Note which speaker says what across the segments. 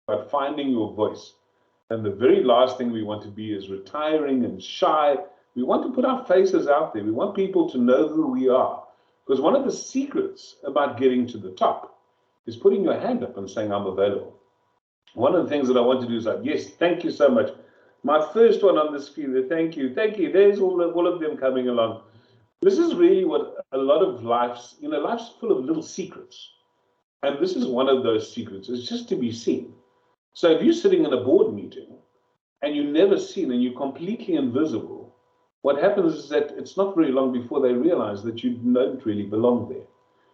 Speaker 1: about finding your voice. And the very last thing we want to be is retiring and shy. We want to put our faces out there. We want people to know who we are. Because one of the secrets about getting to the top is putting your hand up and saying, I'm available. One of the things that I want to do is like, yes, thank you so much. My first one on this field, thank you. There's all of them coming along. This is really what a lot of life's full of little secrets. And this is one of those secrets, is just to be seen. So if you're sitting in a board meeting and you're never seen and you're completely invisible, what happens is that it's not very long before they realize that you don't really belong there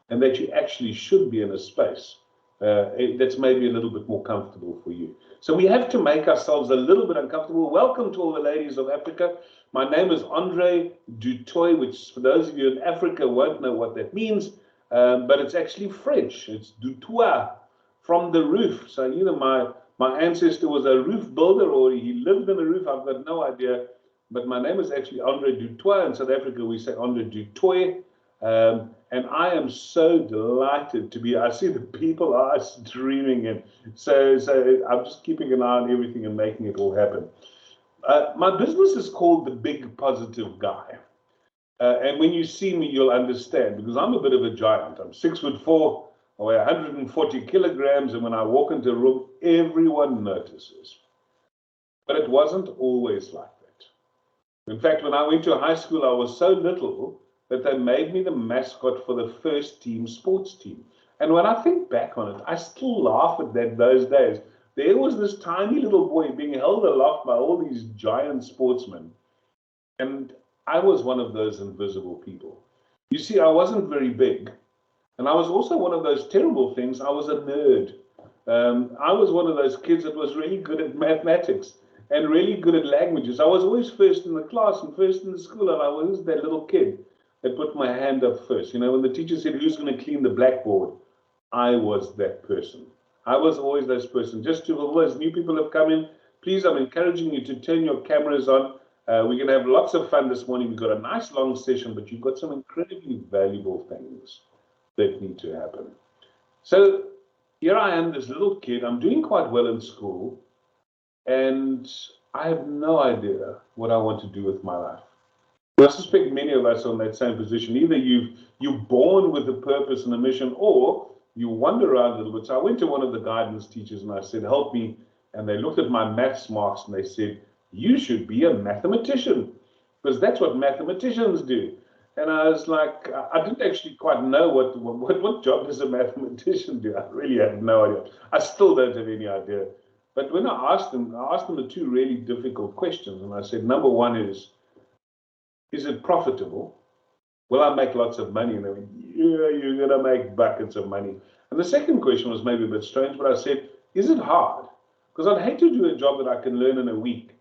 Speaker 1: and that you actually should be in a space that's maybe a little bit more comfortable for you. So we have to make ourselves a little bit uncomfortable. Welcome to all the ladies of Africa. My name is Andre du Toit, which for those of you in Africa won't know what that means, but it's actually French. It's du toit, from the roof. So, you know, my ancestor was a roof builder, or he lived in a roof. I've got no idea. But my name is actually Andre du Toit. In South Africa, we say Andre du Toit. And I am so delighted to be. I see the people are streaming in. So I'm just keeping an eye on everything and making it all happen. My business is called The Big Positive Guy. And when you see me, you'll understand, because I'm a bit of a giant. I'm 6'4", I weigh 140 kilograms, and when I walk into a room, everyone notices. But it wasn't always like that. In fact, when I went to high school, I was so little that they made me the mascot for the first team sports team. And when I think back on it, I still laugh at that those days. There was this tiny little boy being held aloft by all these giant sportsmen. And I was one of those invisible people. You see, I wasn't very big. And I was also one of those terrible things. I was a nerd. I was one of those kids that was really good at mathematics and really good at languages. I was always first in the class and first in the school, and I was that little kid that put my hand up first. You know, when the teacher said, who's going to clean the blackboard? I was that person. I was always that person. Just to all those new people have come in, please, I'm encouraging you to turn your cameras on. We're going to have lots of fun this morning. We've got a nice long session, but you've got some incredibly valuable things that need to happen. So here I am, this little kid. I'm doing quite well in school, and I have no idea what I want to do with my life. I suspect many of us are in that same position. Either you're born with a purpose and a mission, or you wander around a little bit. So I went to one of the guidance teachers and I said, help me. And they looked at my maths marks and they said, you should be a mathematician, because that's what mathematicians do. And I was like, I didn't actually quite know what job does a mathematician do. I really had no idea. I still don't have any idea. But when I asked them the two really difficult questions. And I said, number one is it profitable? Will I make lots of money? And they went, yeah, you're going to make buckets of money. And the second question was maybe a bit strange, but I said, is it hard? Because I'd hate to do a job that I can learn in a week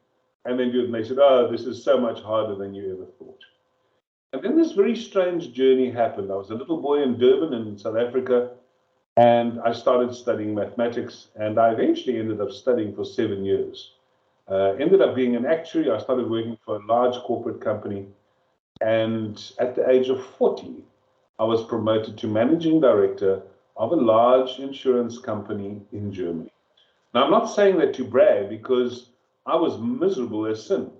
Speaker 1: and then do it. And they said, oh, this is so much harder than you ever thought. And then this very strange journey happened. I was a little boy in Durban in South Africa, and I started studying mathematics, and I eventually ended up studying for 7 years. Ended up being an actuary. I started working for a large corporate company, and at the age of 40, I was promoted to managing director of a large insurance company in Germany. Now, I'm not saying that to brag, because I was miserable as sin.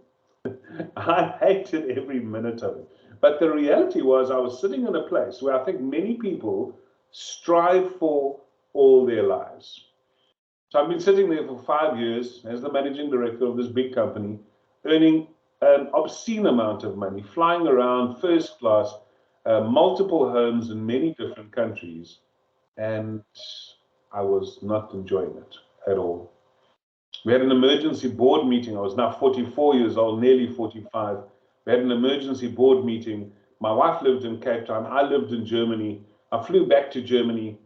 Speaker 1: I hated every minute of it. But the reality was I was sitting in a place where I think many people strive for all their lives. So I've been sitting there for 5 years as the managing director of this big company, earning an obscene amount of money, flying around first class, multiple homes in many different countries. And I was not enjoying it at all. We had an emergency board meeting. I was now 44 years old, nearly 45. We had an emergency board meeting. My wife lived in Cape Town. I lived in Germany. I flew back to Germany,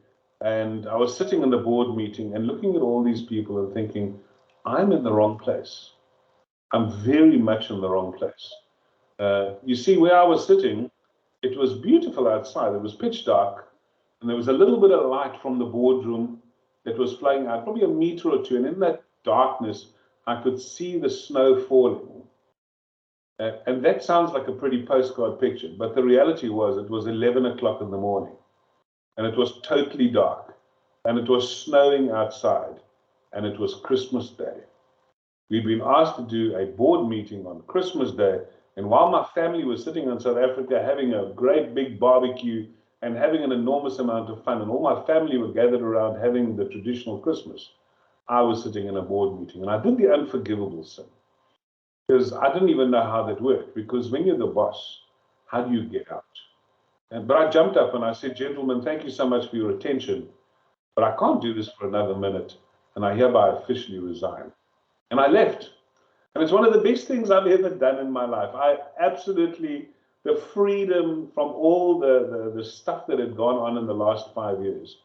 Speaker 1: and I was sitting in the board meeting and looking at all these people and thinking, I'm in the wrong place. I'm very much in the wrong place. You see, where I was sitting, it was beautiful outside. It was pitch dark, and there was a little bit of light from the boardroom that was flowing out, probably a meter or two, and in that darkness, I could see the snow falling. And that sounds like a pretty postcard picture, but the reality was it was 11 o'clock in the morning, and it was totally dark, and it was snowing outside, and it was Christmas Day. We'd been asked to do a board meeting on Christmas Day, and while my family was sitting in South Africa having a great big barbecue and having an enormous amount of fun, and all my family were gathered around having the traditional Christmas, I was sitting in a board meeting, and I did the unforgivable sin, because I didn't even know how that worked, because when you're the boss, how do you get out? But I jumped up and I said, gentlemen, thank you so much for your attention, but I can't do this for another minute, and I hereby officially resign. And I left. And it's one of the best things I've ever done in my life. I absolutely, the freedom from all the stuff that had gone on in the last 5 years.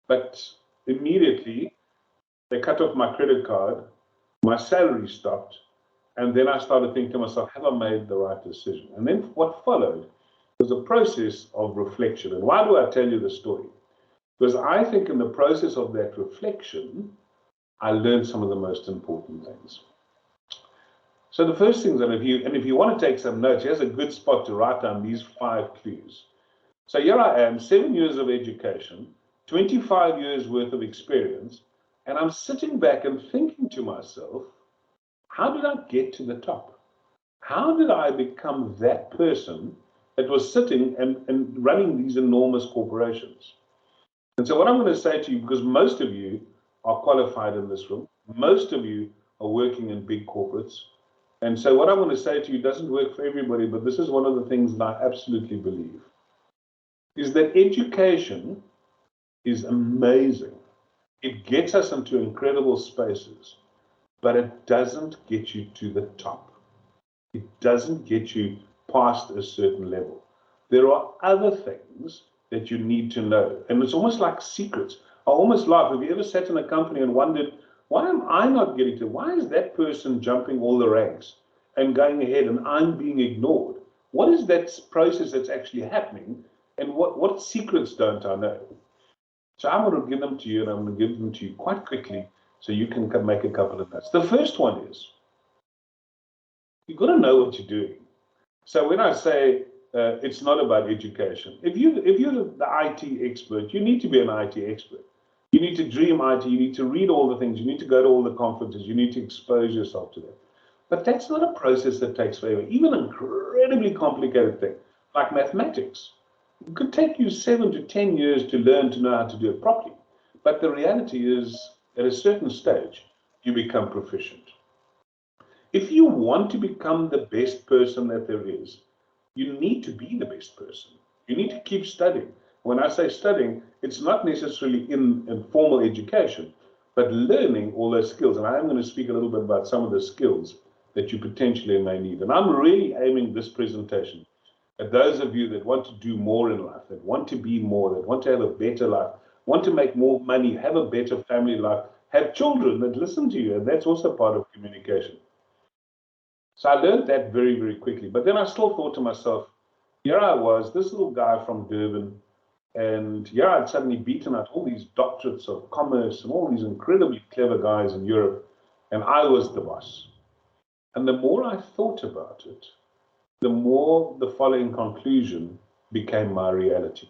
Speaker 1: But immediately, they cut off my credit card, my salary stopped, and then I started thinking to myself, have I made the right decision? And then what followed was a process of reflection. And why do I tell you this story? Because I think in the process of that reflection, I learned some of the most important things. So the first things, and if you want to take some notes, here's a good spot to write down these 5 clues. So here I am, 7 years of education, 25 years worth of experience, and I'm sitting back and thinking to myself, how did I get to the top? How did I become that person that was sitting and running these enormous corporations? And so what I'm going to say to you, because most of you are qualified in this room, most of you are working in big corporates, and so what I'm going to say to you doesn't work for everybody, but this is one of the things that I absolutely believe, is that education is amazing. It gets us into incredible spaces, but it doesn't get you to the top. It doesn't get you past a certain level. There are other things that you need to know, and it's almost like secrets. I almost laugh. Have you ever sat in a company and wondered, why am I not getting to? Why is that person jumping all the ranks and going ahead and I'm being ignored? What is that process that's actually happening, and what secrets don't I know? So I'm going to give them to you, and I'm going to give them to you quite quickly so you can make a couple of notes. The first one is, you've got to know what you're doing. So when I say it's not about education, if you're the IT expert, you need to be an IT expert. You need to dream IT, you need to read all the things, you need to go to all the conferences, you need to expose yourself to them. But that's not a process that takes forever. Even an incredibly complicated thing, like mathematics, it could take you 7 to 10 years to learn to know how to do it properly. But the reality is, at a certain stage, you become proficient. If you want to become the best person that there is, you need to be the best person. You need to keep studying. When I say studying, it's not necessarily in formal education, but learning all those skills. And I am going to speak a little bit about some of the skills that you potentially may need. And I'm really aiming this presentation at those of you that want to do more in life, that want to be more, that want to have a better life, want to make more money, have a better family life, have children that listen to you. And that's also part of communication. So I learned that very, very quickly. But then I still thought to myself, here I was, this little guy from Durban, and here I'd suddenly beaten out all these doctorates of commerce and all these incredibly clever guys in Europe, and I was the boss. And the more I thought about it, the more the following conclusion became my reality.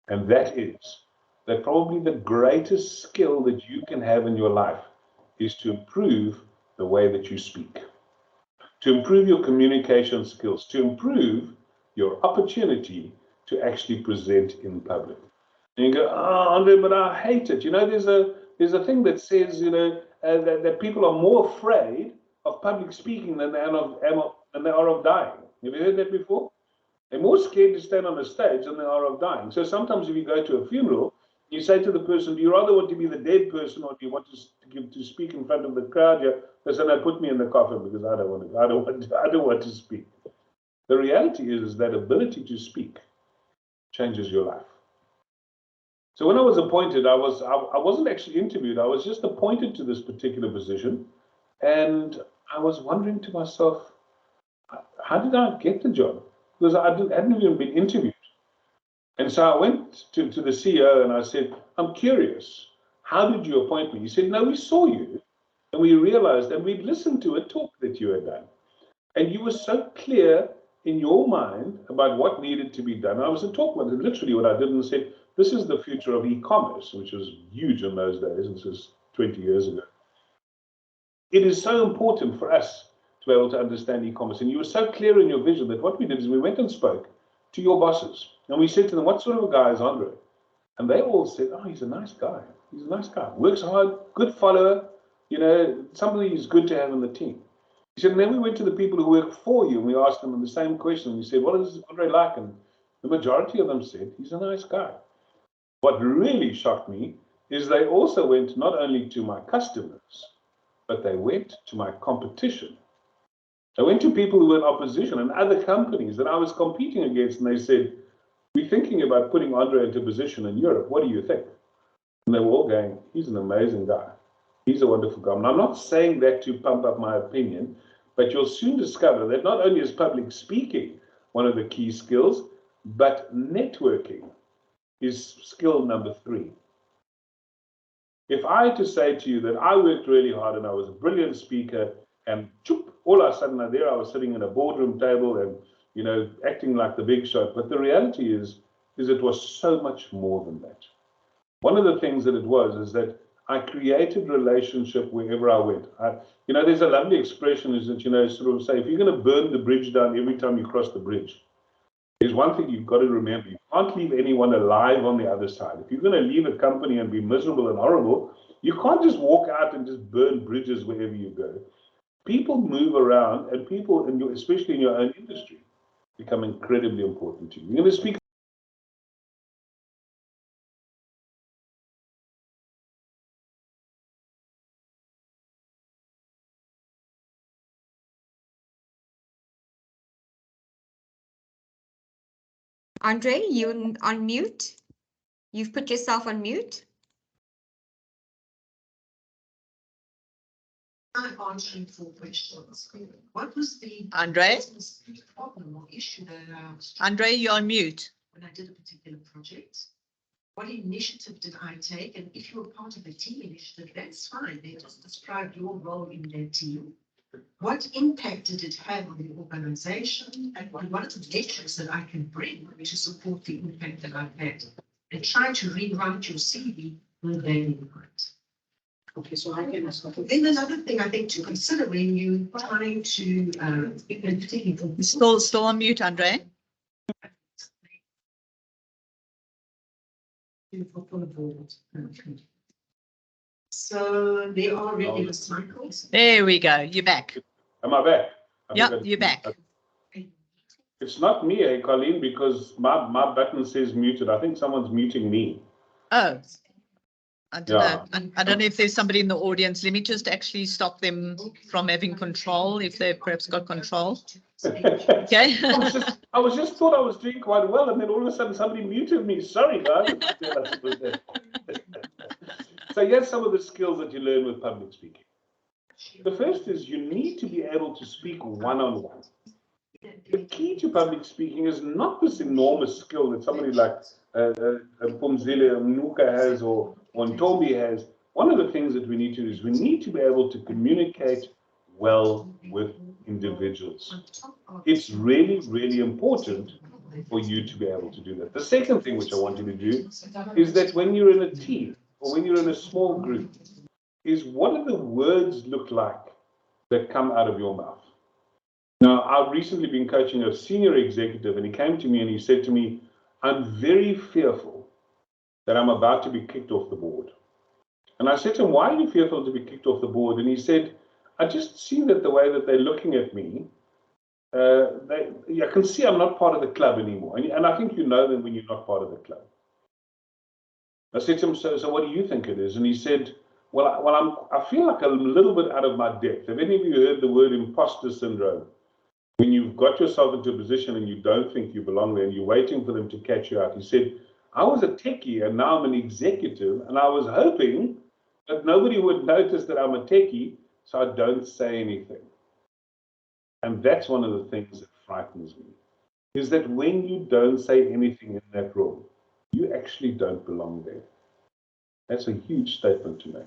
Speaker 1: And that is that probably the greatest skill that you can have in your life is to improve the way that you speak, to improve your communication skills, to improve your opportunity to actually present in public. And you go, oh, Andre, but I hate it. You know, there's a thing that says, you know, that people are more afraid of public speaking than they are of dying. Have you heard that before? They're more scared to stand on a stage than they are of dying. So sometimes if you go to a funeral, you say to the person, do you rather want to be the dead person, or do you want to speak in front of the crowd? They say, no, put me in the coffin, because I don't want to speak. The reality is that ability to speak changes your life. So when I was appointed, I wasn't actually interviewed. I was just appointed to this particular position, and I was wondering to myself, how did I get the job? Because I hadn't even been interviewed. And so I went to the CEO and I said, I'm curious, how did you appoint me? He said, no, we saw you and we realized, and we'd listened to a talk that you had done. And you were so clear in your mind about what needed to be done. I was talking about literally what I did and said, this is the future of e-commerce, which was huge in those days. This is 20 years ago. It is so important for us to be able to understand e-commerce. And you were so clear in your vision that what we did is we went and spoke to your bosses. And we said to them, what sort of a guy is Andre? And they all said, oh, he's a nice guy. He's a nice guy. Works hard, good follower, somebody who's good to have in the team. He said, and then we went to the people who work for you and we asked them the same question. We said, what is Andre like? And the majority of them said, he's a nice guy. What really shocked me is they also went not only to my customers, but they went to my competition. They went to people who were in opposition and other companies that I was competing against, and they said, we're thinking about putting Andre into position in Europe. What do you think? And they were all going, he's an amazing guy. He's a wonderful guy. And I'm not saying that to pump up my opinion, but you'll soon discover that not only is public speaking one of the key skills, but networking is skill number 3. If I had to say to you that I worked really hard and I was a brilliant speaker, and all of a sudden I was sitting in a boardroom table and acting like the big shot, but the reality is it was so much more than that. One of the things that it was is that I created relationship wherever I went. There's a lovely expression is that sort of say, if you're going to burn the bridge down every time you cross the bridge, there's one thing you've got to remember. You can't leave anyone alive on the other side. If you're going to leave a company and be miserable and horrible, you can't just walk out and just burn bridges wherever you go. People move around, and people, especially in your own industry, become incredibly important to you. You're going to speak.
Speaker 2: Andre, you on mute? You've put yourself on mute?
Speaker 3: I'm answering 4 questions. What was the
Speaker 4: Andre?
Speaker 3: problem or issue that
Speaker 4: Andre, you're on mute.
Speaker 3: when I did a particular project? What initiative did I take? And if you were part of a team initiative, that's fine. They just described your role in their team. What impact did it have on the organization? And what are the metrics that I can bring to support the impact that I've had? And try to rewrite your CV with their input. Okay, so I can. Then another thing I think to consider when you're trying to, particularly
Speaker 4: Still on mute, Andre.
Speaker 3: So there are regular cycles.
Speaker 4: There we go. You're back.
Speaker 1: Am I back?
Speaker 4: Yep, you're back.
Speaker 1: It's not me, Colleen, because my button says muted. I think someone's muting me.
Speaker 4: Oh, I don't know. I don't know if there's somebody in the audience. Let me just actually stop them from having control, if they've perhaps got control. Okay.
Speaker 1: I was just thought I was doing quite well, and then all of a sudden somebody muted me. Sorry, guys. So here's some of the skills that you learn with public speaking. The first is you need to be able to speak one-on-one. The key to public speaking is not this enormous skill that somebody like Pumzile Mnuka has or Ntombi has. One of the things that we need to do is we need to be able to communicate well with individuals. It's really, really important for you to be able to do that. The second thing which I want you to do is that when you're in a team or when you're in a small group, is what do the words look like that come out of your mouth? Now, I've recently been coaching a senior executive, and he came to me and he said to me, I'm very fearful that I'm about to be kicked off the board. And I said to him, why are you fearful to be kicked off the board? And he said, I just see that the way that they're looking at me, I can see I'm not part of the club anymore. And I think you know them when you're not part of the club. I said to him, so what do you think it is? And he said, I feel like a little bit out of my depth. Have any of you heard the word imposter syndrome? When you've got yourself into a position and you don't think you belong there and you're waiting for them to catch you out. He said, I was a techie and now I'm an executive, and I was hoping that nobody would notice that I'm a techie, so I don't say anything. And that's one of the things that frightens me, is that when you don't say anything in that room, you actually don't belong there. That's a huge statement to make.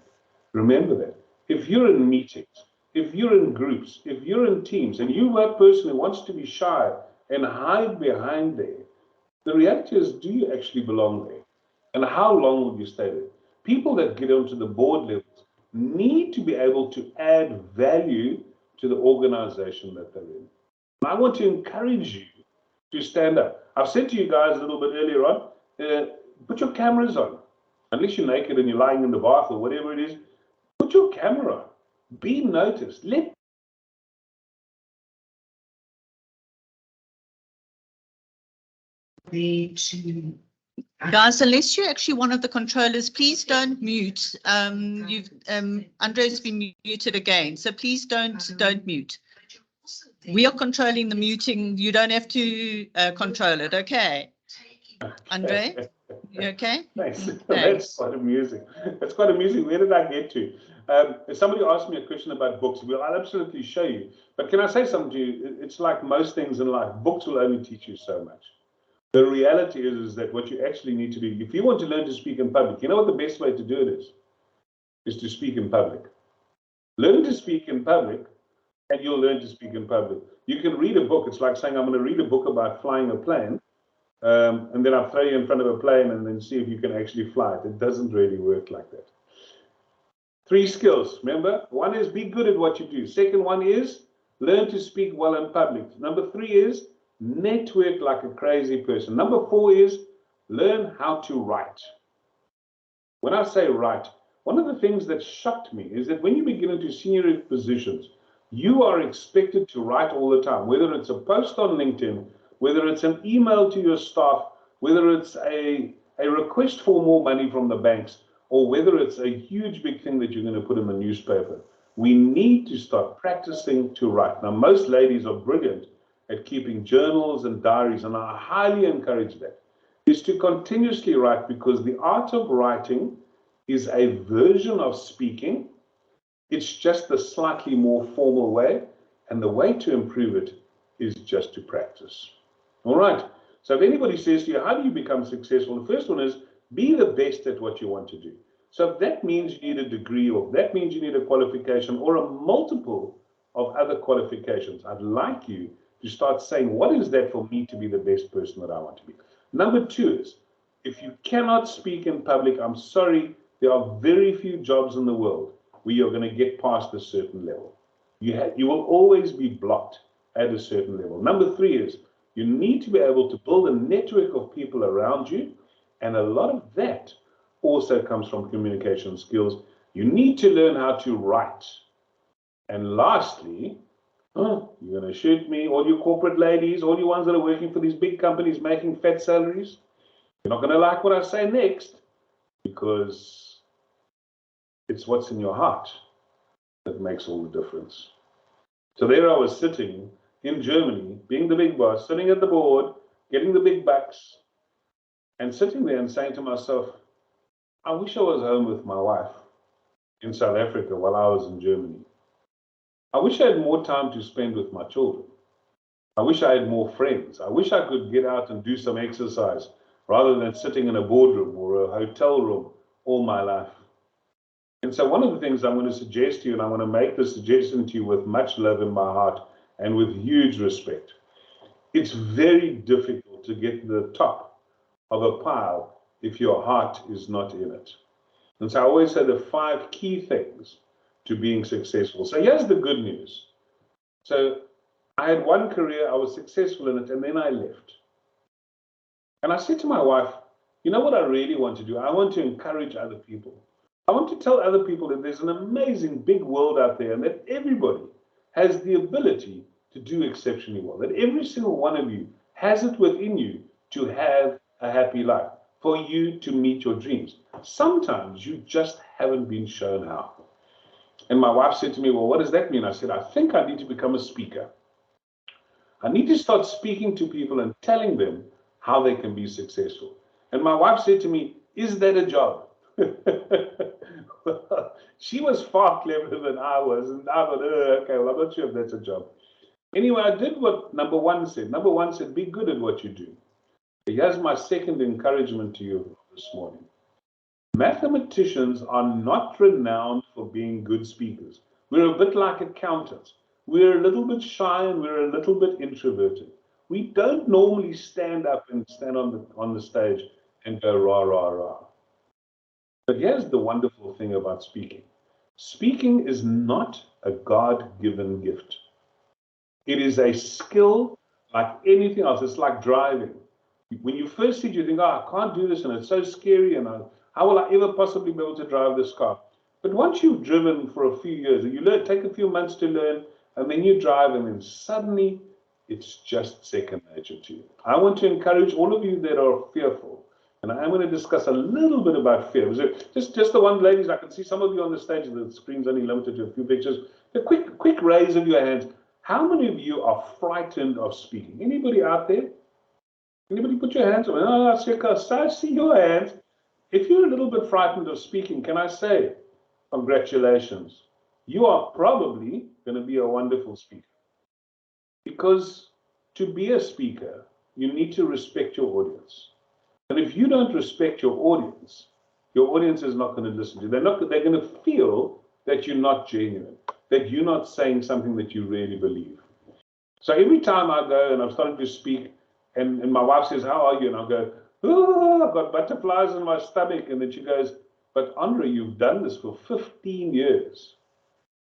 Speaker 1: Remember that. If you're in meetings, if you're in groups, if you're in teams, and you are a person who wants to be shy and hide behind there, the reality is, do you actually belong there? And how long will you stay there? People that get onto the board levels need to be able to add value to the organization that they're in. And I want to encourage you to stand up. I've said to you guys a little bit earlier on, put your cameras on. Unless you're naked and you're lying in the bath or whatever it is, put your camera on. Be noticed. Let
Speaker 3: the to
Speaker 4: Guys, unless you're actually one of the controllers, please don't mute. Andre's been muted again, so please don't mute. We are controlling the muting. You don't have to control it. Okay, Andre, you okay?
Speaker 1: Thanks.
Speaker 4: Thanks.
Speaker 1: That's quite amusing. That's quite amusing. Where did I get to? If somebody asked me a question about books, well, I'll absolutely show you. But can I say something to you? It's like most things in life. Books will only teach you so much. The reality is that what you actually need to do, if you want to learn to speak in public, you know what the best way to do it is to speak in public. Learn to speak in public, and you'll learn to speak in public. You can read a book. It's like saying, I'm going to read a book about flying a plane, and then I'll throw you in front of a plane and then see if you can actually fly it. It doesn't really work like that. 3 skills, remember? 1 is be good at what you do. Second one is learn to speak well in public. Number 3 is network like a crazy person. Number 4 is learn how to write. When I say write, one of the things that shocked me is that when you begin into senior positions, you are expected to write all the time, whether it's a post on LinkedIn, whether it's an email to your staff, whether it's a request for more money from the banks, or whether it's a huge big thing that you're going to put in the newspaper. We need to start practicing to write. Now, most ladies are brilliant at keeping journals and diaries, and I highly encourage that, is to continuously write, because the art of writing is a version of speaking. It's just a slightly more formal way, and the way to improve it is just to practice. All right, so if anybody says to you, how do you become successful? The first one is be the best at what you want to do. So if that means you need a degree, or if that means you need a qualification, or a multiple of other qualifications, I'd like you to start saying, what is that for me to be the best person that I want to be? Number 2 is, if you cannot speak in public, I'm sorry, there are very few jobs in the world where you're going to get past a certain level. You will always be blocked at a certain level. Number 3 is, you need to be able to build a network of people around you, and a lot of that also comes from communication skills. You need to learn how to write. And lastly, you're going to shoot me, all you corporate ladies, all you ones that are working for these big companies making fat salaries. You're not going to like what I say next, because it's what's in your heart that makes all the difference. So there I was sitting in Germany, being the big boss, sitting at the board, getting the big bucks, and sitting there and saying to myself, I wish I was home with my wife in South Africa while I was in Germany. I wish I had more time to spend with my children. I wish I had more friends. I wish I could get out and do some exercise rather than sitting in a boardroom or a hotel room all my life. And so one of the things I'm going to suggest to you, and I want to make this suggestion to you with much love in my heart and with huge respect, it's very difficult to get to the top of a pile if your heart is not in it. And so I always say the 5 key things to being successful. So here's the good news. So I had one career, I was successful in it, and then I left. And I said to my wife, you know what I really want to do? I want to encourage other people. I want to tell other people that there's an amazing big world out there, and that everybody has the ability to do exceptionally well. That every single one of you has it within you to have a happy life, for you to meet your dreams. Sometimes you just haven't been shown how. And my wife said to me, well, what does that mean? I said, I think I need to become a speaker. I need to start speaking to people and telling them how they can be successful. And my wife said to me, is that a job? Well, she was far cleverer than I was. And I thought, okay, well, I'm not sure if that's a job. Anyway, I did what number 1 said. Number 1 said, be good at what you do. Here's my second encouragement to you this morning. Mathematicians are not renowned for being good speakers. We're a bit like accountants. We're a little bit shy and we're a little bit introverted. We don't normally stand up and stand on the stage and go rah, rah, rah. But here's the wonderful thing about speaking. Speaking is not a God-given gift. It is a skill like anything else. It's like driving. When you first see it, you think, oh, I can't do this, and it's so scary, and how will I ever possibly be able to drive this car? But once you've driven for a few years, and you learn, take a few months to learn, and then you drive, and then suddenly it's just second nature to you. I want to encourage all of you that are fearful, and I'm going to discuss a little bit about fear. Just the one, ladies, I can see some of you on the stage, the screen's only limited to a few pictures. A quick raise of your hands. How many of you are frightened of speaking? Anybody out there? Anybody put your hands up? Oh, I see your hands. If you're a little bit frightened of speaking, can I say, congratulations. You are probably going to be a wonderful speaker. Because to be a speaker, you need to respect your audience. And if you don't respect your audience is not going to listen to you. They're going to feel that you're not genuine, that you're not saying something that you really believe. So every time I go and I'm starting to speak, and my wife says, how are you? And I'll go, oh, I've got butterflies in my stomach. And then she goes, but Andre, you've done this for 15 years.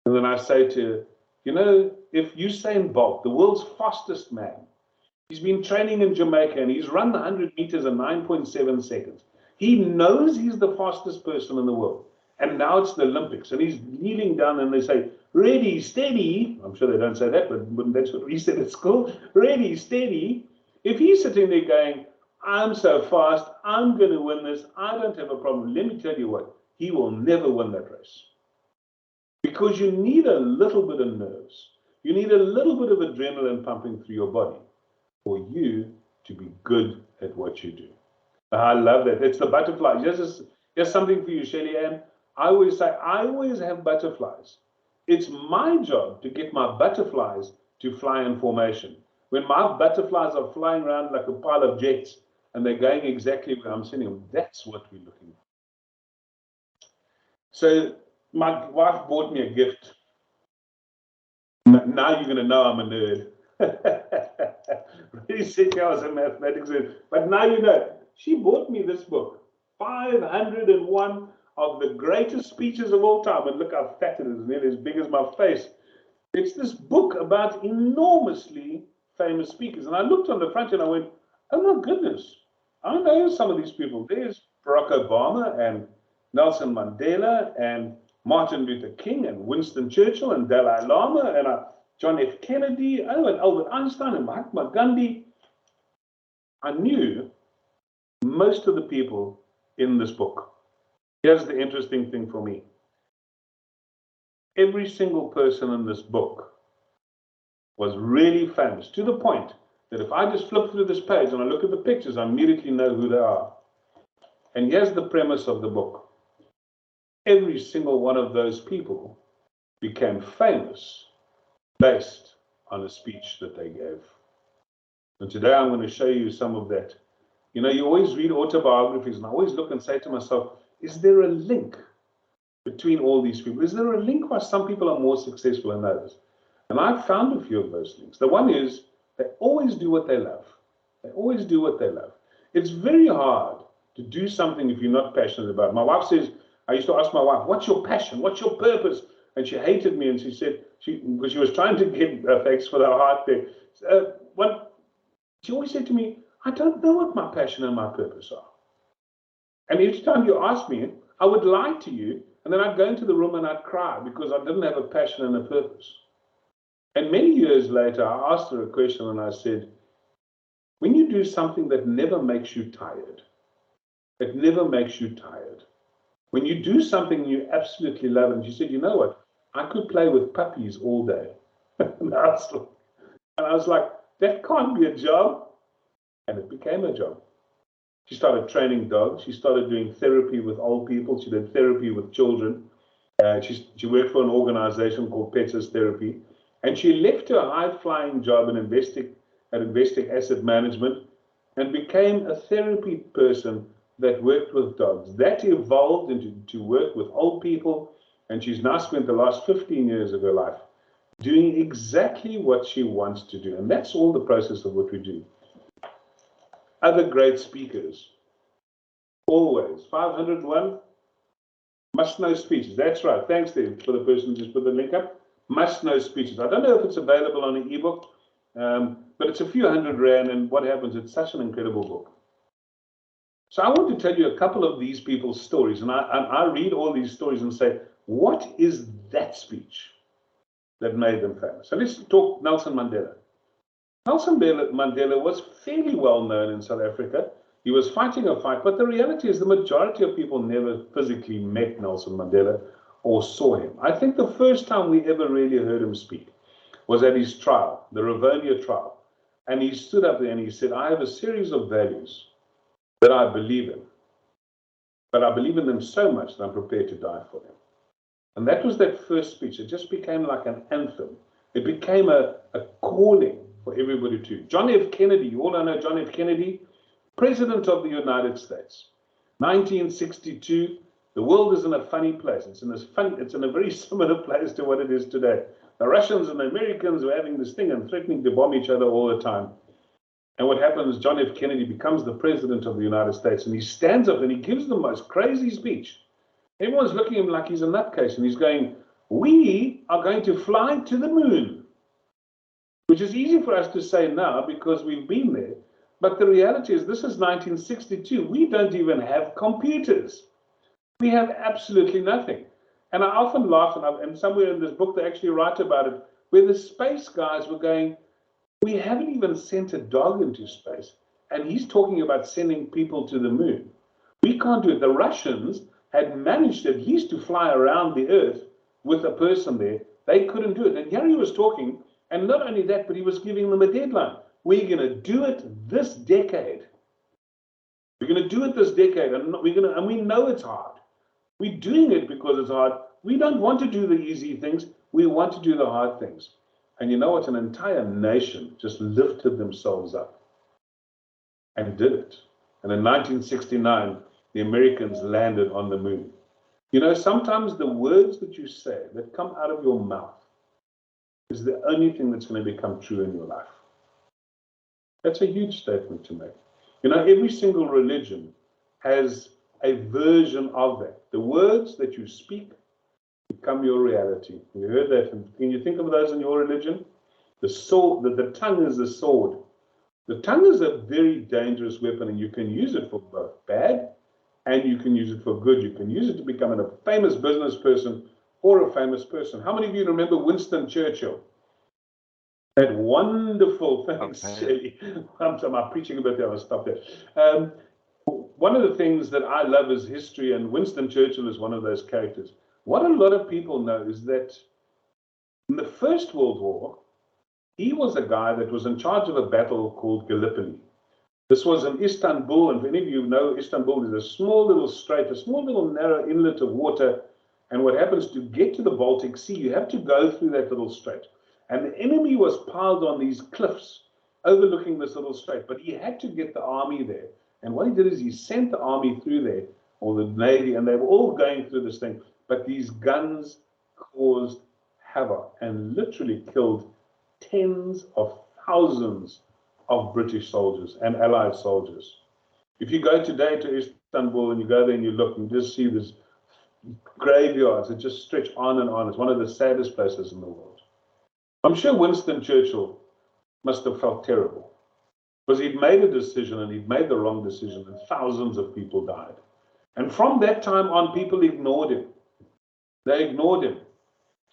Speaker 1: And then I say to her, you know, if Usain Bolt, the world's fastest man, he's been training in Jamaica and he's run the 100 meters in 9.7 seconds. He knows he's the fastest person in the world. And now it's the Olympics. And he's kneeling down and they say, ready, steady. I'm sure they don't say that, but that's what we said at school. Ready, steady. If he's sitting there going, I'm so fast, I'm going to win this, I don't have a problem. Let me tell you what, he will never win that race. Because you need a little bit of nerves. You need a little bit of adrenaline pumping through your body for you to be good at what you do. I love that. It's the butterflies. Here's something for you, Shelly Ann. I always say, I always have butterflies. It's my job to get my butterflies to fly in formation. When my butterflies are flying around like a pile of jets and they're going exactly where I'm sending them, that's what we're looking for. So my wife bought me a gift. Now you're going to know I'm a nerd. Really said I was a mathematics nerd. But now you know. She bought me this book, 501 of the greatest speeches of all time. And look how fat it is, nearly as big as my face. It's this book about enormously famous speakers. And I looked on the front and I went, oh my goodness, I know some of these people. There's Barack Obama and Nelson Mandela and Martin Luther King and Winston Churchill and Dalai Lama and John F. Kennedy, and Albert Einstein and Mahatma Gandhi. I knew most of the people in this book. Here's the interesting thing for me. Every single person in this book was really famous, to the point that if I just flip through this page and I look at the pictures, I immediately know who they are. And here's the premise of the book. Every single one of those people became famous based on a speech that they gave. And today I'm going to show you some of that. You know, you always read autobiographies, and I always look and say to myself, is there a link between all these people? Is there a link why some people are more successful than others? And I've found a few of those links. The one is they always do what they love. They always do what they love. It's very hard to do something if you're not passionate about it. My wife says, I used to ask my wife, what's your passion? What's your purpose? And she hated me, and she said, because she was trying to get, thanks for the heart there. She always said to me, I don't know what my passion and my purpose are. And each time you ask me, I would lie to you, and then I'd go into the room and I'd cry because I didn't have a passion and a purpose. And many years later, I asked her a question and I said, when you do something that never makes you tired, it never makes you tired. When you do something you absolutely love, and she said, you know what, I could play with puppies all day. And I was like, that can't be a job. And it became a job. She started training dogs. She started doing therapy with old people. She did therapy with children. She worked for an organization called Pets as Therapy. And she left her high-flying job in Investec Asset Management and became a therapy person that worked with dogs. That evolved into work with old people. And she's now spent the last 15 years of her life doing exactly what she wants to do. And that's all the process of what we do. Other great speakers, always. 501, Must-know speeches. That's right. Thanks, Dave, for the person who just put the link up. Must-know speeches. I don't know if it's available on an ebook, but it's a few £100, and what happens? It's such an incredible book. So I want to tell you a couple of these people's stories, and I read all these stories and say, what is that speech that made them famous? So let's talk Nelson Mandela. Nelson Mandela was fairly well known in South Africa. He was fighting a fight, but the reality is the majority of people never physically met Nelson Mandela or saw him. I think the first time we ever really heard him speak was at his trial, the Rivonia trial. And he stood up there and he said, I have a series of values that I believe in, but I believe in them so much that I'm prepared to die for them. And that was that first speech. It just became like an anthem. It became a calling for everybody to. John F. Kennedy, you all know John F. Kennedy, President of the United States. 1962, the world is in a funny place. It's in a very similar place to what it is today. The Russians and the Americans were having this thing and threatening to bomb each other all the time. And what happens, John F. Kennedy becomes the President of the United States, and he stands up and he gives the most crazy speech. Everyone's looking at him like he's a nutcase, and he's going, we are going to fly to the moon, which is easy for us to say now because we've been there. But the reality is this is 1962. We don't even have computers. We have absolutely nothing. And I often laugh, and somewhere in this book they actually write about it, where the space guys were going, we haven't even sent a dog into space. And he's talking about sending people to the moon. We can't do it. The Russians had managed at least to fly around the Earth with a person there. They couldn't do it. And here he was talking, and not only that, but he was giving them a deadline. We're going to do it this decade. We're going to do it this decade, and we know it's hard. We're doing it because it's hard. We don't want to do the easy things. We want to do the hard things. And you know what? An entire nation just lifted themselves up and did it. And in 1969, the Americans landed on the moon. You know, sometimes the words that you say, that come out of your mouth, is the only thing that's going to become true in your life. That's a huge statement to make. You know, every single religion has a version of that. The words that you speak become your reality. You heard that? Can you think of those in your religion? The sword, the tongue is the sword. The tongue is a very dangerous weapon, and you can use it for both bad and you can use it for good. You can use it to become a famous business person or a famous person. How many of you remember Winston Churchill? That wonderful thing, Shelley. I'm preaching about that, I'll stop there. One of the things that I love is history, and Winston Churchill is one of those characters. What a lot of people know is that in the First World War, he was a guy that was in charge of a battle called Gallipoli. This was in Istanbul, and if any of you know, Istanbul is a small little strait, a small little narrow inlet of water. And what happens to get to the Baltic Sea, you have to go through that little strait. And the enemy was piled on these cliffs overlooking this little strait, but he had to get the army there. And what he did is he sent the army through there, or the navy, and they were all going through this thing. But these guns caused havoc and literally killed tens of thousands of British soldiers and Allied soldiers. If you go today to Istanbul and you go there and you look, you just see these graveyards that just stretch on and on. It's one of the saddest places in the world. I'm sure Winston Churchill must have felt terrible because he'd made a decision and he'd made the wrong decision and thousands of people died. And from that time on, people ignored him. They ignored him.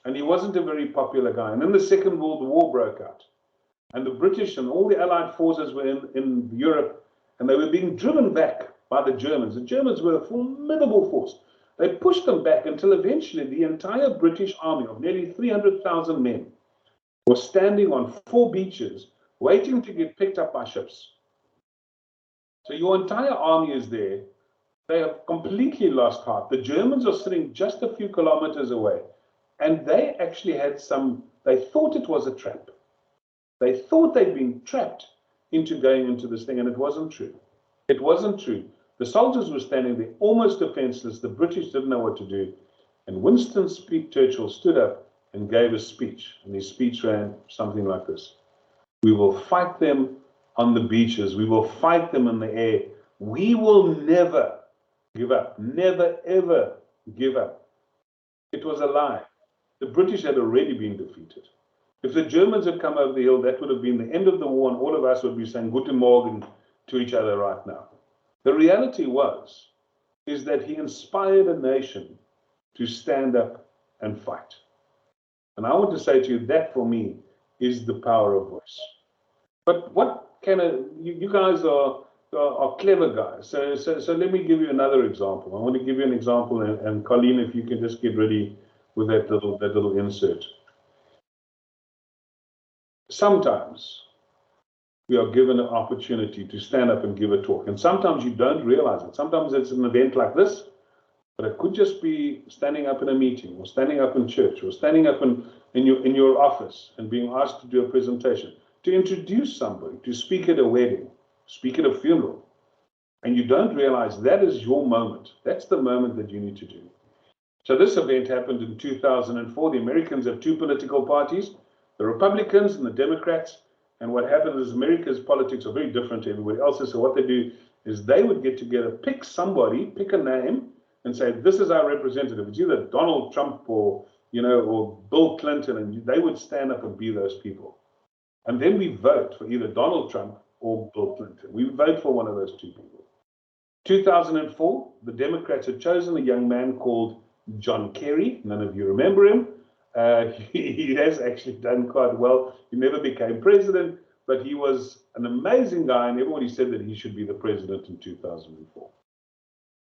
Speaker 1: And he wasn't a very popular guy. And then the Second World War broke out. And the British and all the Allied forces were in Europe, and they were being driven back by the Germans. The Germans were a formidable force. They pushed them back until eventually the entire British army of nearly 300,000 men was standing on 4 beaches waiting to get picked up by ships. So your entire army is there. They have completely lost heart. The Germans are sitting just a few kilometers away, and they actually had they thought it was a trap. They thought they'd been trapped into going into this thing, and it wasn't true. It wasn't true. The soldiers were standing there almost defenseless. The British didn't know what to do. And Winston Churchill stood up and gave a speech. And his speech ran something like this. We will fight them on the beaches. We will fight them in the air. We will never give up. Never, ever give up. It was a lie. The British had already been defeated. If the Germans had come over the hill, that would have been the end of the war, and all of us would be saying Guten Morgen to each other right now. The reality is that he inspired a nation to stand up and fight. And I want to say to you, that for me is the power of voice. But what can you guys are clever guys. So let me give you another example. I want to give you an example, and Colleen, if you can just get ready with that little insert. Sometimes we are given an opportunity to stand up and give a talk, and sometimes you don't realize it. Sometimes it's an event like this, but it could just be standing up in a meeting, or standing up in church, or standing up in your office and being asked to do a presentation, to introduce somebody, to speak at a wedding, speak at a funeral. And you don't realize that is your moment. That's the moment that you need to do. So this event happened in 2004. The Americans have two political parties, the Republicans and the Democrats. And what happens is America's politics are very different to everybody else's. So what they do is they would get together, pick somebody, pick a name, and say, this is our representative. It's either Donald Trump or Bill Clinton, and they would stand up and be those people. And then we vote for either Donald Trump or Bill Clinton. We vote for one of those two people. 2004, the Democrats had chosen a young man called John Kerry. None of you remember him. He has actually done quite well. He never became president, but he was an amazing guy, and everybody said that he should be the president in 2004.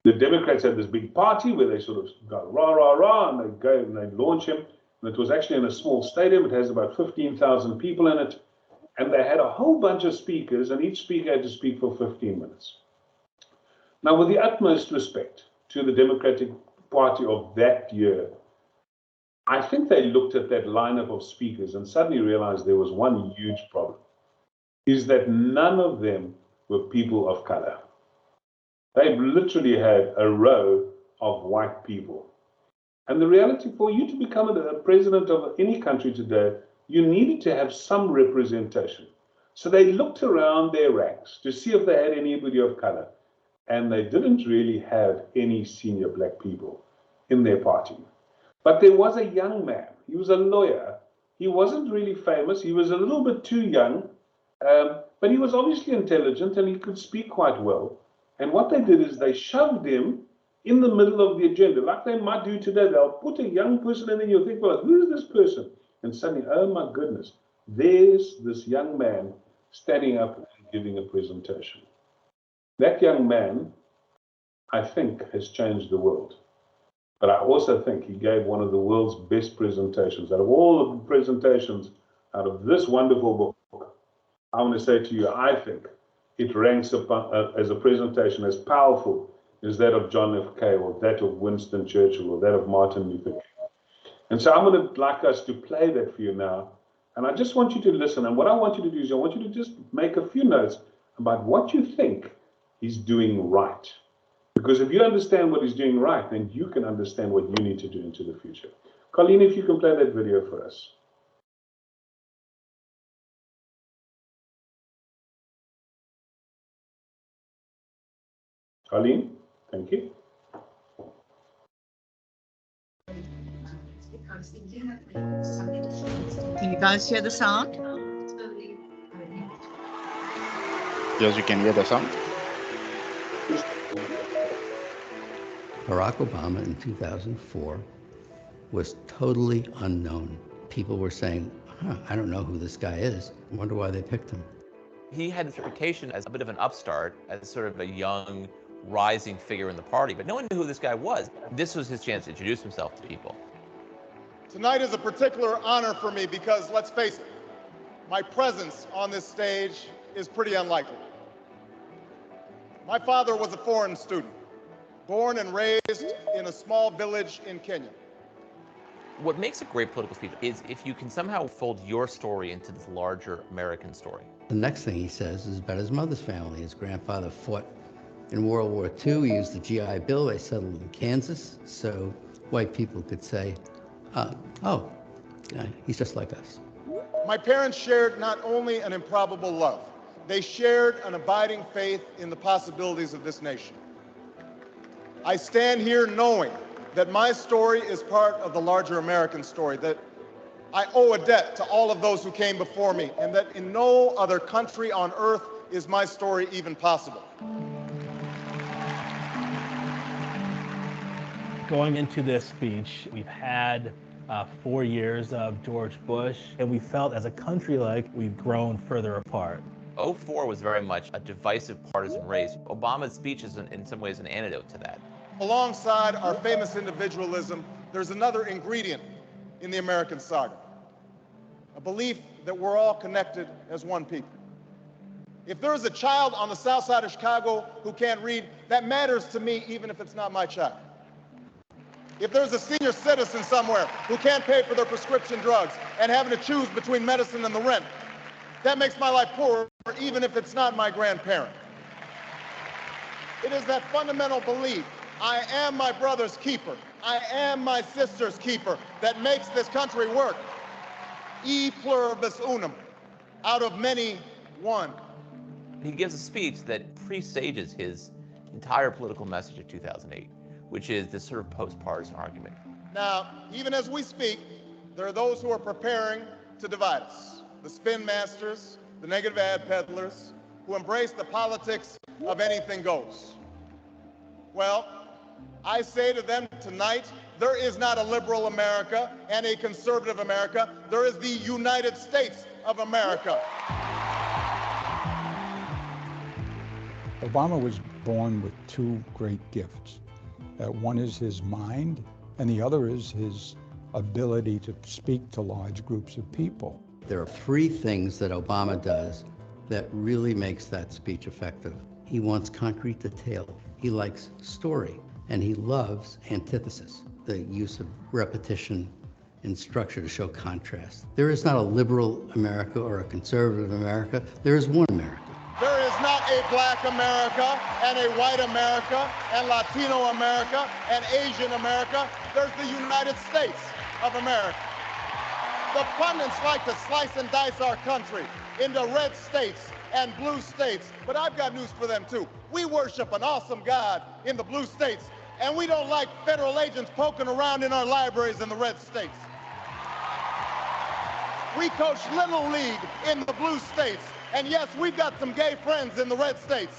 Speaker 1: The Democrats had this big party where they sort of go rah, rah, rah, and they go and they launch him. And it was actually in a small stadium. It has about 15,000 people in it. And they had a whole bunch of speakers, and each speaker had to speak for 15 minutes. Now, with the utmost respect to the Democratic Party of that year, I think they looked at that lineup of speakers and suddenly realized there was one huge problem, is that none of them were people of color. They literally had a row of white people. And the reality, for you to become a president of any country today, you needed to have some representation. So they looked around their ranks to see if they had anybody of color. And they didn't really have any senior black people in their party. But there was a young man. He was a lawyer. He wasn't really famous. He was a little bit too young. But he was obviously intelligent and he could speak quite well. And what they did is they shoved him in the middle of the agenda, like they might do today. They'll put a young person in and you'll think, well, who is this person? And suddenly, oh my goodness, there's this young man standing up and giving a presentation. That young man, I think, has changed the world. But I also think he gave one of the world's best presentations. Out of all of the presentations out of this wonderful book, I want to say to you, I think it ranks as a presentation as powerful as that of John F. Kennedy or that of Winston Churchill or that of Martin Luther King. And so I'm going to like us to play that for you now. And I just want you to listen. And what I want you to do is I want you to just make a few notes about what you think he's doing right. Because if you understand what he's doing right, then you can understand what you need to do into the future. Colleen, if you can play that video for us. Colleen, thank you.
Speaker 4: Can you guys hear the sound?
Speaker 5: Yes, you can hear the sound.
Speaker 6: Barack Obama in 2004 was totally unknown. People were saying, I don't know who this guy is. I wonder why they picked him.
Speaker 7: He had this reputation as a bit of an upstart, as sort of a young, rising figure in the party, but no one knew who this guy was. This was his chance to introduce himself to people.
Speaker 8: Tonight is a particular honor for me because, let's face it, my presence on this stage is pretty unlikely. My father was a foreign student, born and raised in a small village in Kenya.
Speaker 7: What makes a great political speech is if you can somehow fold your story into this larger American story.
Speaker 6: The next thing he says is about his mother's family. His grandfather fought in World War II. He used the GI Bill. They settled in Kansas, so white people could say, he's just like us.
Speaker 8: My parents shared not only an improbable love, they shared an abiding faith in the possibilities of this nation. I stand here knowing that my story is part of the larger American story, that I owe a debt to all of those who came before me, and that in no other country on earth is my story even possible.
Speaker 9: Going into this speech, we've had 4 years of George Bush, and we felt as a country like we've grown further apart.
Speaker 7: '04 was very much a divisive partisan race. Obama's speech is in some ways an antidote to that.
Speaker 8: Alongside our famous individualism, there's another ingredient in the American saga, a belief that we're all connected as one people. If there's a child on the south side of Chicago who can't read, that matters to me even if it's not my child. If there's a senior citizen somewhere who can't pay for their prescription drugs and having to choose between medicine and the rent, that makes my life poorer even if it's not my grandparent. It is that fundamental belief, I am my brother's keeper, I am my sister's keeper, that makes this country work. E pluribus unum, out of many, one.
Speaker 7: He gives a speech that presages his entire political message of 2008, which is this sort of post-partisan argument.
Speaker 8: Now, even as we speak, there are those who are preparing to divide us. The spin masters, the negative ad peddlers, who embrace the politics of anything goes. Well, I say to them tonight, there is not a liberal America and a conservative America. There is the United States of America.
Speaker 10: Obama was born with two great gifts. One is his mind, and the other is his ability to speak to large groups of people.
Speaker 6: There are three things that Obama does that really makes that speech effective. He wants concrete detail. He likes story, and he loves antithesis, the use of repetition in structure to show contrast. There is not a liberal America or a conservative America. There is one America.
Speaker 8: There is not a black America and a white America and Latino America and Asian America. There's the United States of America. The pundits like to slice and dice our country into red states and blue states, but I've got news for them too. We worship an awesome God in the blue states, and we don't like federal agents poking around in our libraries in the red states. We coach Little League in the blue states, and yes, we've got some gay friends in the red states.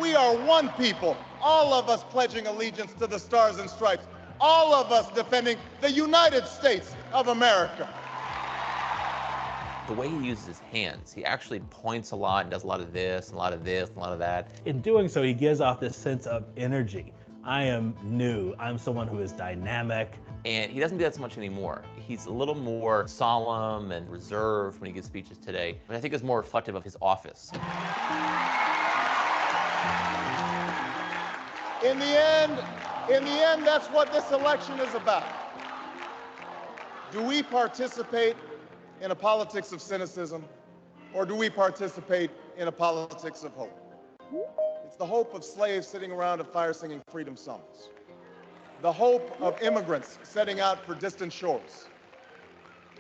Speaker 8: We are one people, all of us pledging allegiance to the Stars and Stripes, all of us defending the United States of America.
Speaker 7: The way he uses his hands, he actually points a lot and does a lot of this, and a lot of this, and a lot of that.
Speaker 9: In doing so, he gives off this sense of energy. I am new. I'm someone who is dynamic.
Speaker 7: And he doesn't do that so much anymore. He's a little more solemn and reserved when he gives speeches today, but I think it's more reflective of his office.
Speaker 8: In the end, that's what this election is about. Do we participate in a politics of cynicism, or do we participate in a politics of hope? It's the hope of slaves sitting around a fire singing freedom songs. The hope of immigrants setting out for distant shores.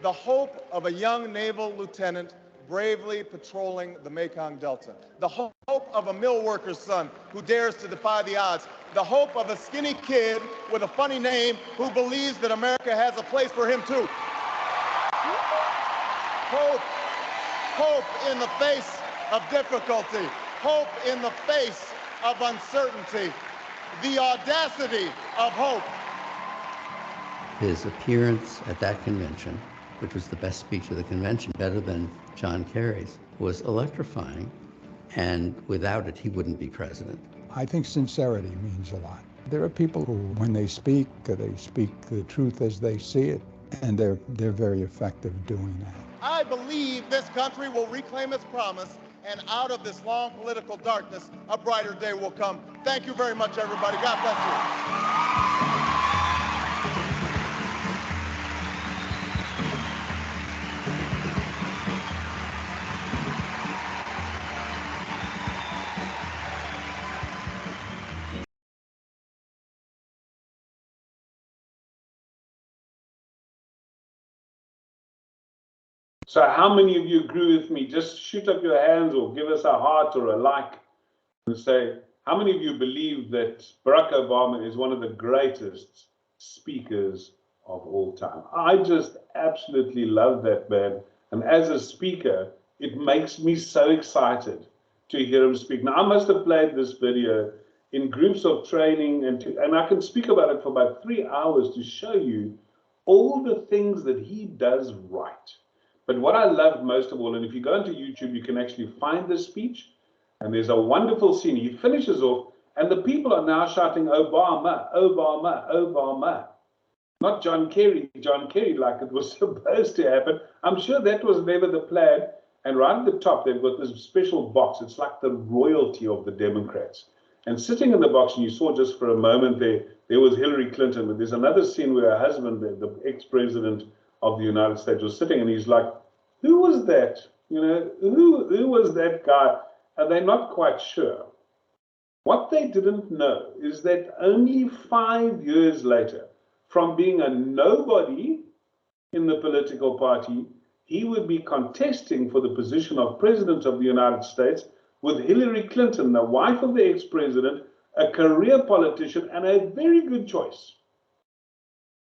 Speaker 8: The hope of a young naval lieutenant bravely patrolling the Mekong Delta. The hope of a mill worker's son who dares to defy the odds. The hope of a skinny kid with a funny name who believes that America has a place for him too. Hope in the face of difficulty. Hope in the face of uncertainty. The audacity of hope.
Speaker 6: His appearance at that convention, which was the best speech of the convention, better than John Kerry's, was electrifying, and without it, he wouldn't be president.
Speaker 10: I think sincerity means a lot. There are people who, when they speak the truth as they see it, and they're very effective doing that.
Speaker 8: I believe this country will reclaim its promise, and out of this long political darkness, a brighter day will come. Thank you very much, everybody. God bless you.
Speaker 1: So how many of you agree with me? Just shoot up your hands or give us a heart or a like and say, how many of you believe that Barack Obama is one of the greatest speakers of all time. I just absolutely love that man. And as a speaker, it makes me so excited to hear him speak. Now, I must have played this video in groups of training, and I can speak about it for about 3 hours to show you all the things that he does right. But what I love most of all, and if you go into YouTube, you can actually find this speech, and there's a wonderful scene. He finishes off, and the people are now shouting, Obama, Obama, Obama. Not John Kerry, like it was supposed to happen. I'm sure that was never the plan. And right at the top, they've got this special box. It's like the royalty of the Democrats. And sitting in the box, and you saw just for a moment there was Hillary Clinton. But there's another scene where her husband, the ex-president of the United States, was sitting, and he's like, who was that? You know, who was that guy? And they're not quite sure. What they didn't know is that only 5 years later, from being a nobody in the political party, he would be contesting for the position of President of the United States with Hillary Clinton, the wife of the ex-president, a career politician, and a very good choice.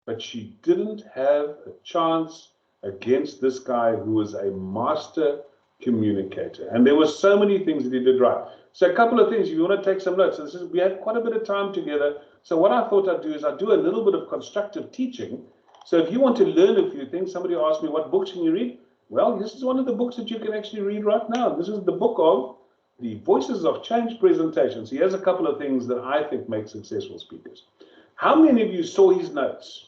Speaker 1: But she didn't have a chance against this guy who was a master communicator. And there were so many things that he did right. So a couple of things, if you want to take some notes. We had quite a bit of time together. So what I thought I'd do is I'd do a little bit of constructive teaching. So if you want to learn a few things, somebody asked me, what books can you read? Well, this is one of the books that you can actually read right now. This is the book of the Voices of Change presentations. He has a couple of things that I think make successful speakers. How many of you saw his notes?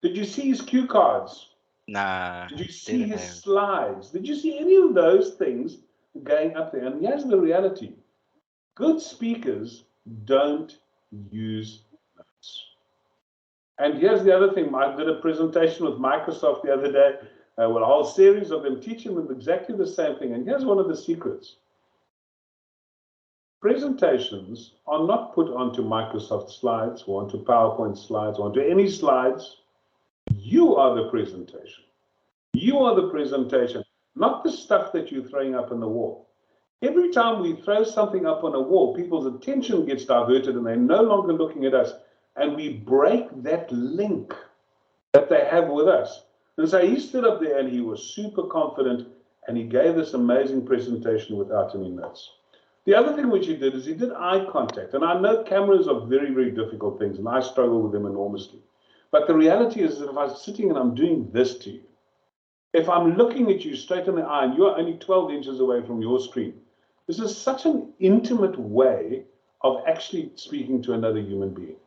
Speaker 1: Did you see his cue cards?
Speaker 5: Nah.
Speaker 1: Did you see his slides? Did you see any of those things going up there? And here's the reality. Good speakers don't use notes. And here's the other thing. I did a presentation with Microsoft the other day, with a whole series of them teaching them exactly the same thing. And here's one of the secrets. Presentations are not put onto Microsoft slides or onto PowerPoint slides or onto any slides. You are the presentation. You are the presentation, not the stuff that you're throwing up on the wall. Every time we throw something up on a wall, people's attention gets diverted and they're no longer looking at us. And we break that link that they have with us. And so he stood up there and he was super confident and he gave this amazing presentation without any notes. The other thing which he did is he did eye contact. And I know cameras are very, very difficult things and I struggle with them enormously. But the reality is that if I'm sitting and I'm doing this to you, if I'm looking at you straight in the eye and you're only 12 inches away from your screen, this is such an intimate way of actually speaking to another human being.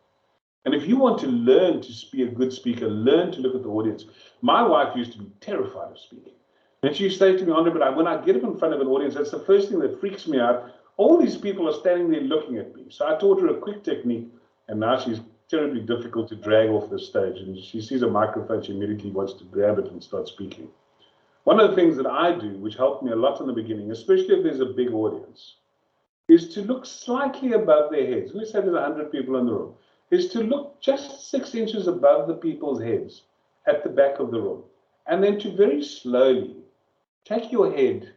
Speaker 1: And if you want to learn to be a good speaker, learn to look at the audience. My wife used to be terrified of speaking. And she used to say to me, Andre, but when I get up in front of an audience, that's the first thing that freaks me out. All these people are standing there looking at me. So I taught her a quick technique, and now she's terribly difficult to drag off the stage. And she sees a microphone, she immediately wants to grab it and start speaking. One of the things that I do, which helped me a lot in the beginning, especially if there's a big audience, is to look slightly above their heads. Let's say there's 100 people in the room. Is to look just 6 inches above the people's heads at the back of the room. And then to very slowly take your head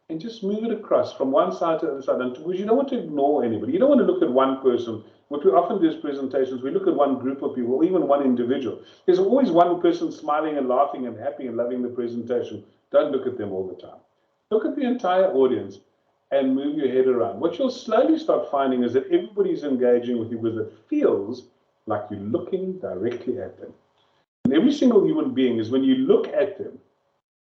Speaker 1: and just move it across from one side to the other side. And because you don't want to ignore anybody. You don't want to look at one person. What we often do is presentations, we look at one group of people, or even one individual. There's always one person smiling and laughing and happy and loving the presentation. Don't look at them all the time. Look at the entire audience and move your head around. What you'll slowly start finding is that everybody's engaging with you because it feels like you're looking directly at them. And every single human being is when you look at them,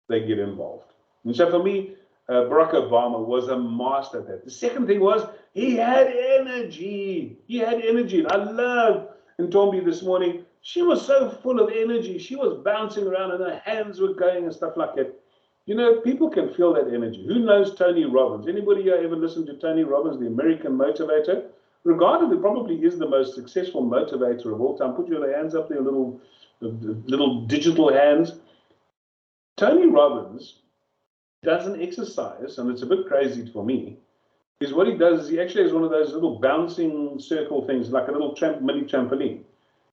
Speaker 1: they get involved. And so for me, Barack Obama was a master at that. The second thing was he had energy. He had energy. And I love Ntombi this morning. She was so full of energy. She was bouncing around and her hands were going and stuff like that. You know, people can feel that energy. Who knows Tony Robbins? Anybody here ever listened to Tony Robbins, the American motivator? Regarded, it probably is the most successful motivator of all time. Put your hands up there, little digital hands. Tony Robbins does an exercise, and it's a bit crazy for me, is what he does is he actually has one of those little bouncing circle things, like a little mini trampoline.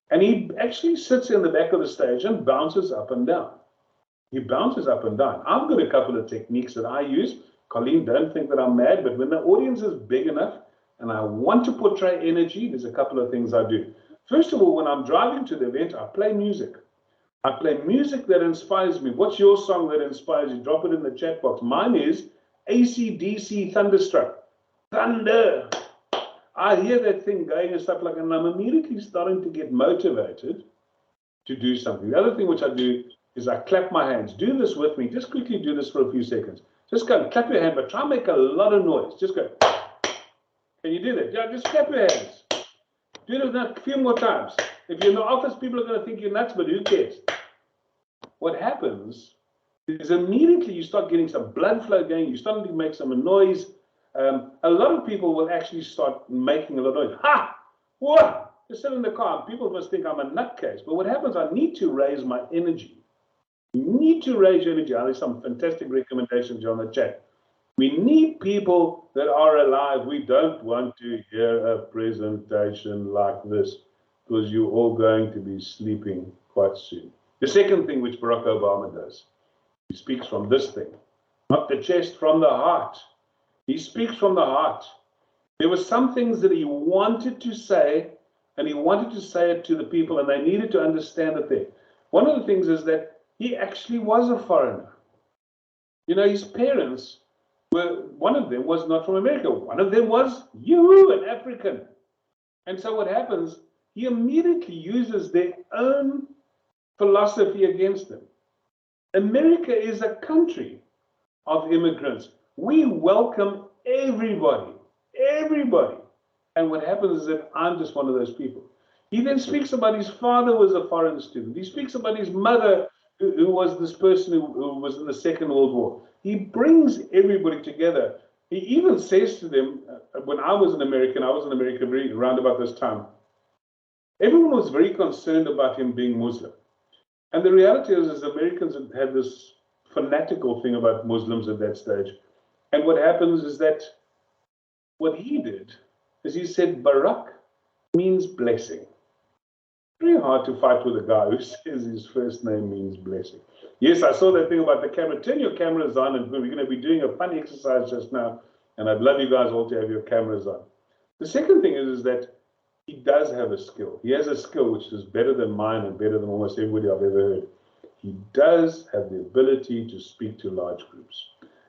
Speaker 1: And he actually sits in the back of the stage and bounces up and down. He bounces up and down. I've got a couple of techniques that I use. Colleen, don't think that I'm mad, but when the audience is big enough and I want to portray energy, there's a couple of things I do. First of all, when I'm driving to the event, I play music. I play music that inspires me. What's your song that inspires you? Drop it in the chat box. Mine is AC/DC Thunderstruck. Thunder. I hear that thing going and stuff like that, and I'm immediately starting to get motivated to do something. The other thing which I do is I clap my hands. Do this with me. Just quickly do this for a few seconds. Just go and clap your hand, but try and make a lot of noise. Just go. Can you do that? Yeah, just clap your hands. Do it a few more times. If you're in the office, people are going to think you're nuts, but who cares? What happens is immediately you start getting some blood flow going. You start to make some noise. A lot of people will actually start making a lot of noise. Ha! What? Just sit in the car. People must think I'm a nutcase. But what happens, I need to raise my energy. You need to raise your energy. There's some fantastic recommendations on the chat. We need people that are alive. We don't want to hear a presentation like this because you're all going to be sleeping quite soon. The second thing which Barack Obama does, he speaks from this thing, not the chest, from the heart. He speaks from the heart. There were some things that he wanted to say, and he wanted to say it to the people, and they needed to understand it there. One of the things is that he actually was a foreigner. You know, his parents were, one of them was not from America. One of them was an African. And so what happens, he immediately uses their own philosophy against them. America is a country of immigrants. We welcome everybody, everybody. And what happens is that I'm just one of those people. He then speaks about his father was a foreign student. He speaks about his mother, who was this person who was in the Second World War. He brings everybody together. He even says to them, when I was in America around about this time, everyone was very concerned about him being Muslim. And the reality is Americans had this fanatical thing about Muslims at that stage. And what happens is that what he did is he said, Barak means blessing. Very hard to fight with a guy who says his first name means blessing. Yes, I saw that thing about the camera. Turn your cameras on, and we're going to be doing a funny exercise just now. And I'd love you guys all to have your cameras on. The second thing is that he does have a skill. He has a skill which is better than mine and better than almost everybody I've ever heard. He does have the ability to speak to large groups.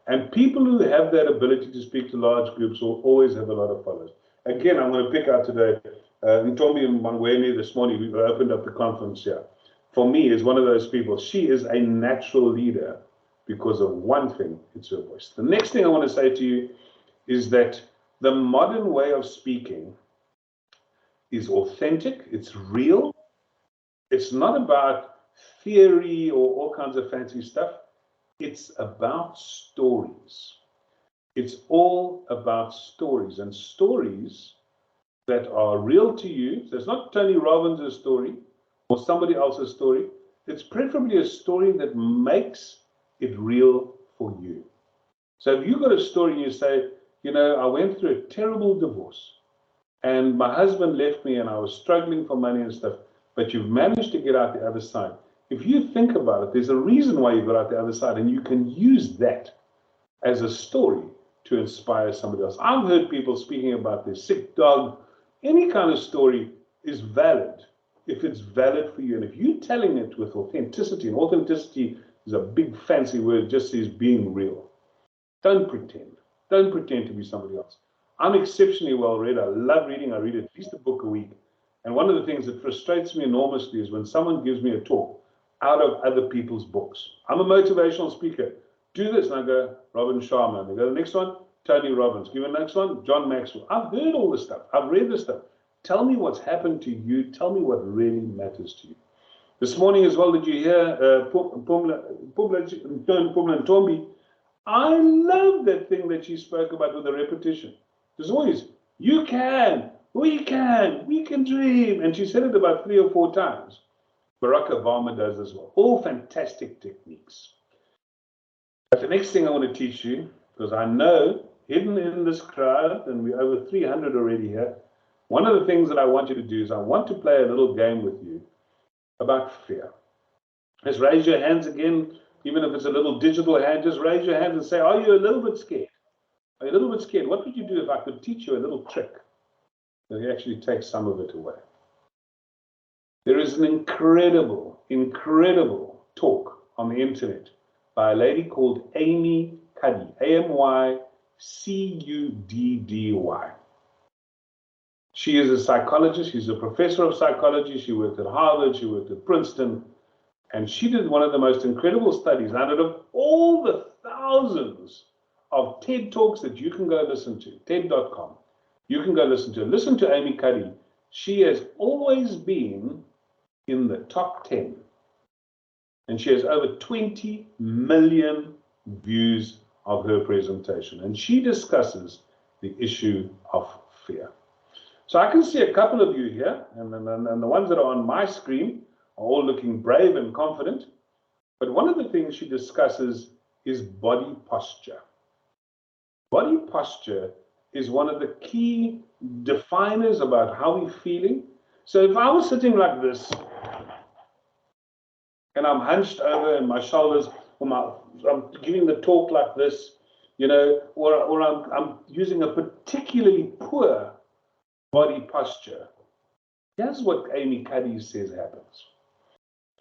Speaker 1: And people who have that ability to speak to large groups will always have a lot of followers. Again, I'm going to pick out today, Ntombi and Mangweni this morning, we opened up the conference here. For me, is one of those people. She is a natural leader because of one thing, it's her voice. The next thing I want to say to you is that the modern way of speaking is authentic, it's real. It's not about theory or all kinds of fancy stuff. It's about stories. It's all about stories, and stories that are real to you. So it's not Tony Robbins' story or somebody else's story. It's preferably a story that makes it real for you. So if you've got a story and you say, you know, I went through a terrible divorce and my husband left me and I was struggling for money and stuff, but you've managed to get out the other side. If you think about it, there's a reason why you got out the other side, and you can use that as a story to inspire somebody else. I've heard people speaking about their sick dog. Any kind of story is valid if it's valid for you. And if you're telling it with authenticity, and authenticity is a big fancy word, it just says being real. Don't pretend. Don't pretend to be somebody else. I'm exceptionally well read. I love reading. I read at least a book a week. And one of the things that frustrates me enormously is when someone gives me a talk out of other people's books. I'm a motivational speaker. Do this. And I go, Robin Sharma. And they go, the next one, Tony Robbins. Give me the next one, John Maxwell. I've heard all this stuff. I've read this stuff. Tell me what's happened to you. Tell me what really matters to you. This morning as well, did you hear Pumla Ntombi? I love that thing that she spoke about with the repetition. There's always, you can, we can dream. And she said it about 3 or 4 times. Barack Obama does as well. All fantastic techniques. But the next thing I want to teach you, because I know hidden in this crowd, and we're over 300 already here, one of the things that I want you to do is I want to play a little game with you about fear. Just raise your hands again, even if it's a little digital hand, just raise your hands and say, are you a little bit scared? Are you a little bit scared? What would you do if I could teach you a little trick that actually takes some of it away? There is an incredible talk on the internet by a lady called Amy Cuddy, Amycuddy. She is a psychologist. She's a professor of psychology. She worked at Harvard. She worked at Princeton. And she did one of the most incredible studies out of all the thousands of TED Talks that you can go listen to, TED.com. You can go listen to. Listen to Amy Cuddy. She has always been in the top 10. And she has over 20 million views of her presentation. And she discusses the issue of fear. So I can see a couple of you here, and the ones that are on my screen are all looking brave and confident. But one of the things she discusses is body posture. Body posture is one of the key definers about how we're feeling. So if I was sitting like this, and I'm hunched over and my shoulders, or I'm giving the talk like this, you know, or I'm using a particularly poor body posture. Here's what Amy Cuddy says happens.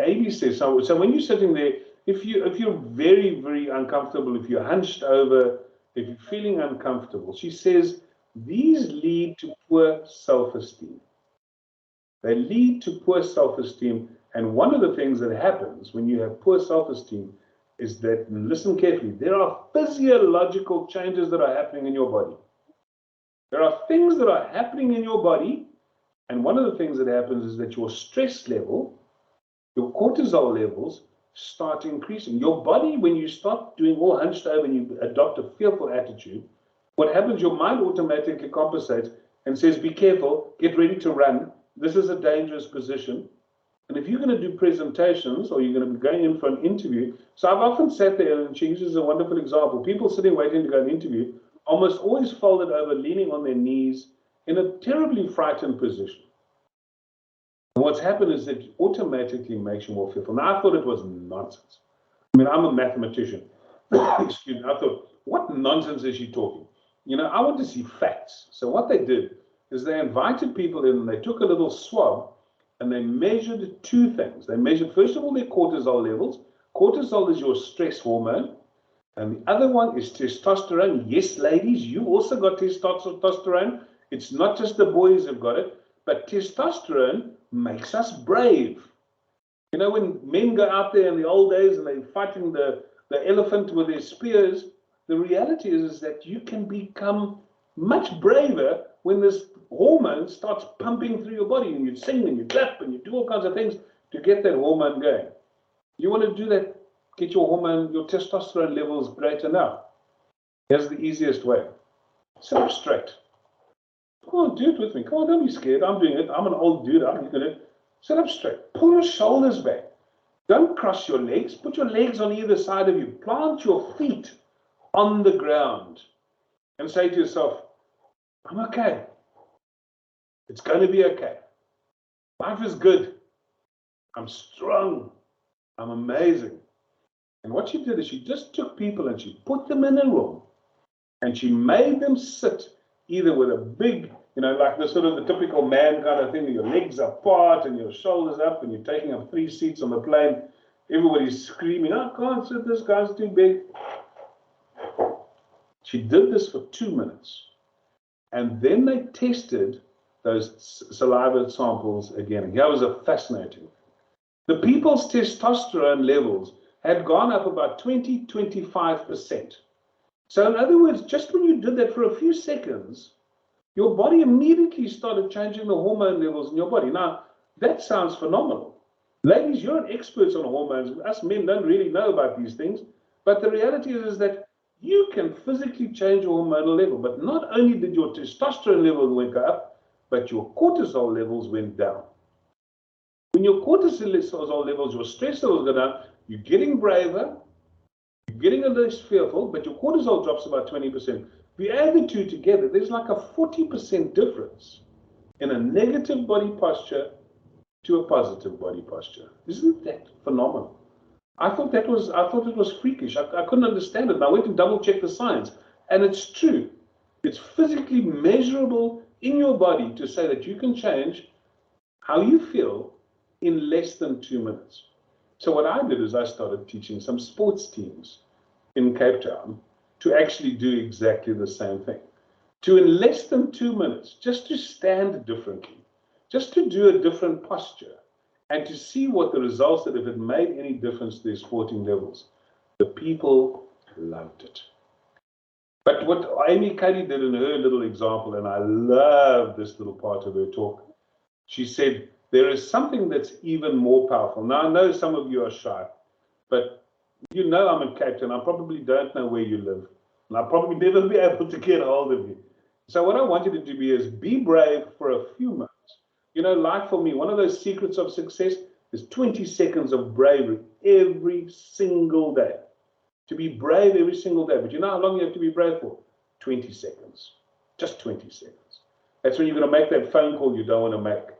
Speaker 1: Amy says, so when you're sitting there, if you're very, very uncomfortable, if you're hunched over, if you're feeling uncomfortable, she says these lead to poor self-esteem. They lead to poor self-esteem, and one of the things that happens when you have poor self-esteem is that, and listen carefully, there are physiological changes that are happening in your body. There are things that are happening in your body, and one of the things that happens is that your stress level, your cortisol levels start increasing. Your body, when you start doing all hunched over and you adopt a fearful attitude, what happens, your mind automatically compensates and says, be careful, get ready to run. This is a dangerous position. And if you're going to do presentations or you're going to be going in for an interview, so I've often sat there, and she uses a wonderful example. People sitting waiting to go an interview almost always folded over, leaning on their knees in a terribly frightened position. And what's happened is that it automatically makes you more fearful. Now, I thought it was nonsense. I mean, I'm a mathematician. Excuse me. I thought, what nonsense is she talking? You know, I want to see facts. So what they did is they invited people in, and they took a little swab, and they measured two things. They measured, first of all, their cortisol levels. Cortisol is your stress hormone. And the other one is testosterone. Yes, ladies, you also got testosterone. It's not just the boys who've got it, but testosterone makes us brave. You know, when men go out there in the old days and they're fighting the elephant with their spears, the reality is that you can become much braver when this hormone starts pumping through your body, and you sing and you clap and you do all kinds of things to get that hormone going. You want to do that, get your hormone, your testosterone levels greater now. Here's the easiest way. Sit up straight. Come on, do it with me. Come on, don't be scared. I'm doing it. I'm an old dude. I'm going to sit up straight. Pull your shoulders back. Don't cross your legs. Put your legs on either side of you. Plant your feet on the ground and say to yourself, I'm okay. It's going to be okay. Life is good. I'm strong. I'm amazing. And what she did is she just took people and she put them in a room and she made them sit either with a big, you know, like the sort of the typical man kind of thing, with your legs apart and your shoulders up, and you're taking up 3 seats on the plane. Everybody's screaming, I can't sit, this guy's too big. She did this for 2 minutes. And then they tested those saliva samples again. And that was a fascinating. The people's testosterone levels had gone up about 25%. So in other words, just when you did that for a few seconds, your body immediately started changing the hormone levels in your body. Now, that sounds phenomenal. Ladies, you're an expert on hormones. Us men don't really know about these things. But the reality is that you can physically change your hormonal level. But not only did your testosterone level go up, but your cortisol levels went down. When your cortisol levels, your stress levels go down, you're getting braver, you're getting a less fearful, but your cortisol drops about 20%. If you add the two together, there's like a 40% difference in a negative body posture to a positive body posture. Isn't that phenomenal? I thought it was freakish. I couldn't understand it. And I went to double check the science. And it's true. It's physically measurable in your body to say that you can change how you feel in less than 2 minutes. So what I did is I started teaching some sports teams in Cape Town to actually do exactly the same thing. To in less than 2 minutes, just to stand differently, just to do a different posture, and to see what the results that if it made any difference to their sporting levels. The people loved it. But what Amy Cuddy did in her little example, and I love this little part of her talk, she said, there is something that's even more powerful. Now, I know some of you are shy, but you know I'm in Cape Town. I probably don't know where you live, and I'll probably never be able to get hold of you. So what I want you to do is be brave for a few months. You know, like for me, one of those secrets of success is 20 seconds of bravery every single day. To be brave every single day. But you know how long you have to be brave for? 20 seconds. Just 20 seconds. That's when you're going to make that phone call you don't want to make.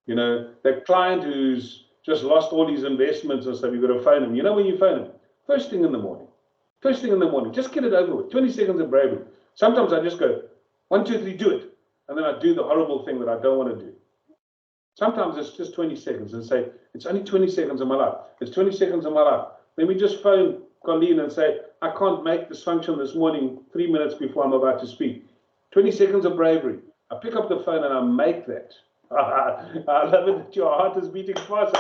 Speaker 1: You know, that client who's just lost all his investments and stuff, you've got to phone him. You know when you phone him? First thing in the morning. First thing in the morning. Just get it over with. 20 seconds of bravery. Sometimes I just go, 1, 2, 3, do it. And then I do the horrible thing that I don't want to do. Sometimes it's just 20 seconds and say, it's only 20 seconds of my life. It's 20 seconds of my life. Let me just phone Colleen and say, I can't make this function this morning 3 minutes before I'm about to speak. 20 seconds of bravery. I pick up the phone and I make that. I love it that your heart is beating fast.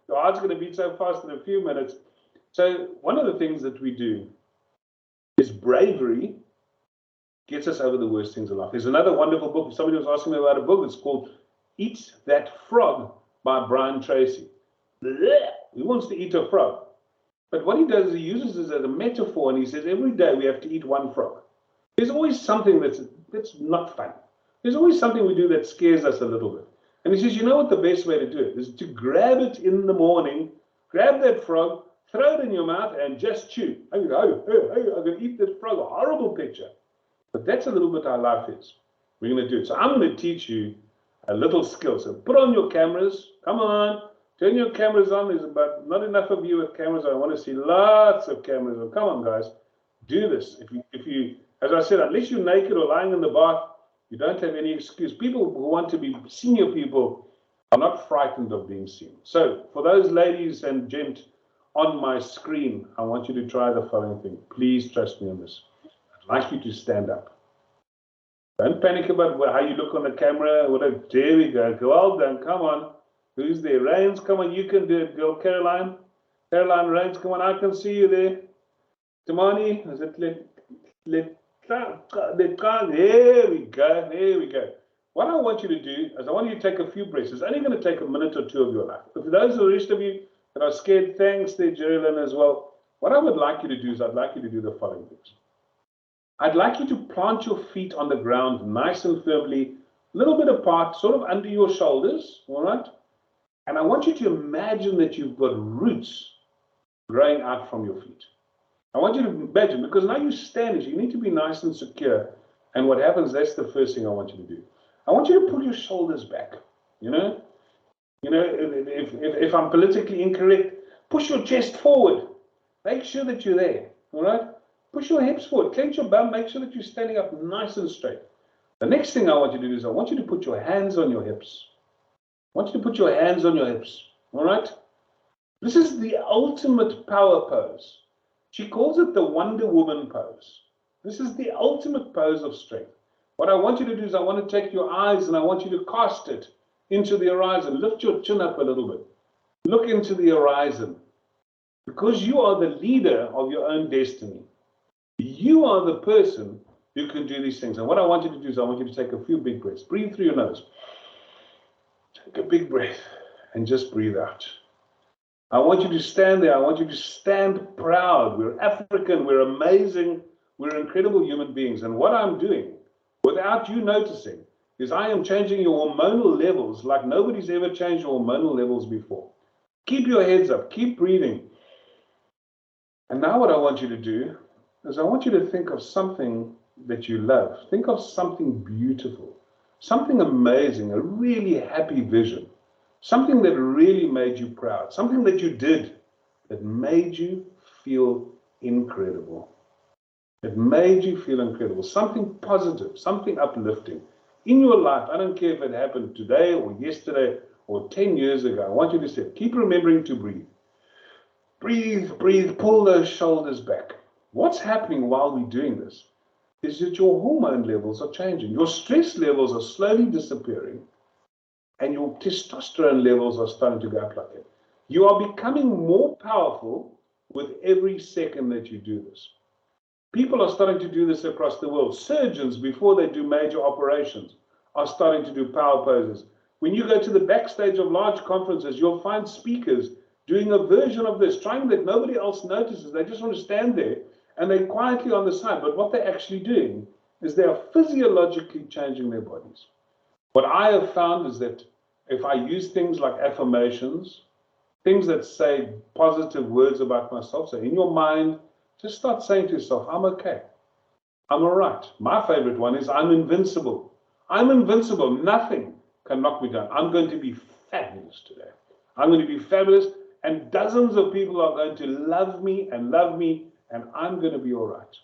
Speaker 1: Your heart's going to beat so fast in a few minutes. So one of the things that we do is bravery gets us over the worst things in life. There's another wonderful book. Somebody was asking me about a book. It's called Eat That Frog by Brian Tracy. He wants to eat a frog. But what he does is he uses this as a metaphor, and he says every day we have to eat one frog. There's always something that's not fun. There's always something we do that scares us a little bit. And he says, you know what the best way to do it is to grab it in the morning, grab that frog, throw it in your mouth, and just chew. I'm going to eat that frog. A horrible picture. But that's a little bit how life is. We're going to do it. So I'm going to teach you a little skill. So put on your cameras. Come on. Turn your cameras on. There's about not enough of you with cameras. I want to see lots of cameras. So come on, guys. Do this. If you, as I said, unless you're naked or lying in the bath, you don't have any excuse. People who want to be senior people are not frightened of being seen. So for those ladies and gent on my screen, I want you to try the following thing. Please trust me on this. I'd like you to stand up. Don't panic about how you look on the camera. There we go. Well done. Come on. Who's there? Rains, come on. You can do it, girl. Caroline. Caroline Rains, come on. I can see you there. Tamani, is it there we go. There we go. What I want you to do is I want you to take a few breaths. It's only going to take a minute or two of your life. But for those of the rest of you that are scared, thanks there, Geraldine, as well. What I would like you to do is I'd like you to do the following things. I'd like you to plant your feet on the ground nice and firmly, a little bit apart, sort of under your shoulders, all right? And I want you to imagine that you've got roots growing out from your feet. I want you to imagine, because now you stand, you need to be nice and secure. And what happens, that's the first thing I want you to do. I want you to pull your shoulders back, you know? You know, if I'm politically incorrect, push your chest forward. Make sure that you're there, all right? Push your hips forward, clench your bum, make sure that you're standing up nice and straight. The next thing I want you to do is I want you to put your hands on your hips. I want you to put your hands on your hips, all right? This is the ultimate power pose. She calls it the Wonder Woman pose. This is the ultimate pose of strength. What I want you to do is I want to take your eyes and I want you to cast it into the horizon. Lift your chin up a little bit. Look into the horizon. Because you are the leader of your own destiny. You are the person who can do these things. And what I want you to do is I want you to take a few big breaths. Breathe through your nose. Take a big breath and just breathe out. I want you to stand there. I want you to stand proud. We're African. We're amazing. We're incredible human beings. And what I'm doing, without you noticing, is I am changing your hormonal levels like nobody's ever changed your hormonal levels before. Keep your heads up. Keep breathing. And now what I want you to do is I want you to think of something that you love. Think of something beautiful, something amazing, a really happy vision, something that really made you proud, something that you did that made you feel incredible. It made you feel incredible, something positive, something uplifting in your life. I don't care if it happened today or yesterday or 10 years ago, I want you to say, keep remembering to breathe. Breathe, breathe, pull those shoulders back. What's happening while we're doing this is that your hormone levels are changing. Your stress levels are slowly disappearing, and your testosterone levels are starting to go up like that. You are becoming more powerful with every second that you do this. People are starting to do this across the world. Surgeons, before they do major operations, are starting to do power poses. When you go to the backstage of large conferences, you'll find speakers doing a version of this, trying that nobody else notices. They just want to stand there and they're quietly on the side. But what they're actually doing is they are physiologically changing their bodies. What I have found is that if I use things like affirmations, things that say positive words about myself, so in your mind, just start saying to yourself, I'm okay. I'm all right. My favorite one is I'm invincible. I'm invincible. Nothing can knock me down. I'm going to be fabulous today. I'm going to be fabulous, and dozens of people are going to love me, and I'm going to be all right.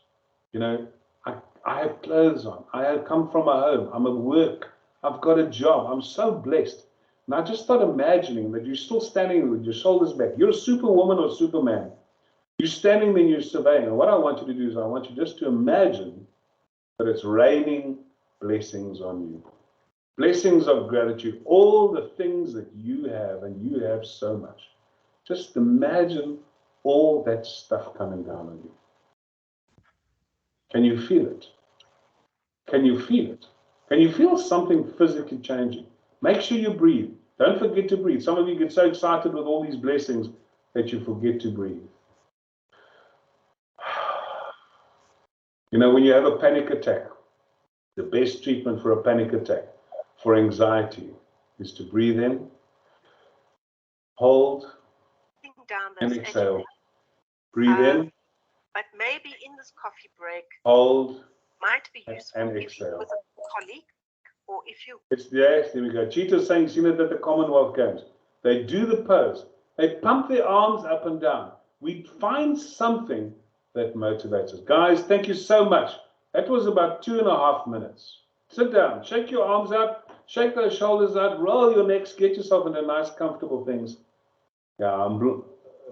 Speaker 1: You know, I have clothes on. I have come from a home. I'm at work. I've got a job. I'm so blessed. And I just start imagining that you're still standing with your shoulders back. You're a superwoman or superman. You're standing there and you're surveying. And what I want you to do is I want you just to imagine that it's raining blessings on you. Blessings of gratitude. All the things that you have, and you have so much. Just imagine all that stuff coming down on you. Can you feel it? Can you feel it? Can you feel something physically changing? Make sure you breathe. Don't forget to breathe. Some of you get so excited with all these blessings that you forget to breathe. You know, when you have a panic attack, the best treatment for a panic attack, for anxiety, is to breathe in, hold, and exhale. Breathe in.
Speaker 3: But maybe in this coffee break,
Speaker 1: hold,
Speaker 3: might be useful
Speaker 1: and
Speaker 3: if you
Speaker 1: exhale.
Speaker 3: with a colleague, or if you.
Speaker 1: Yes, there we go. Cheetah's saying, seen it at the Commonwealth Games. They do the pose. They pump their arms up and down. We find something that motivates us. Guys, thank you so much. That was about 2.5 minutes. Sit down, shake your arms out, shake those shoulders out, roll your necks, get yourself into nice, comfortable things. Yeah,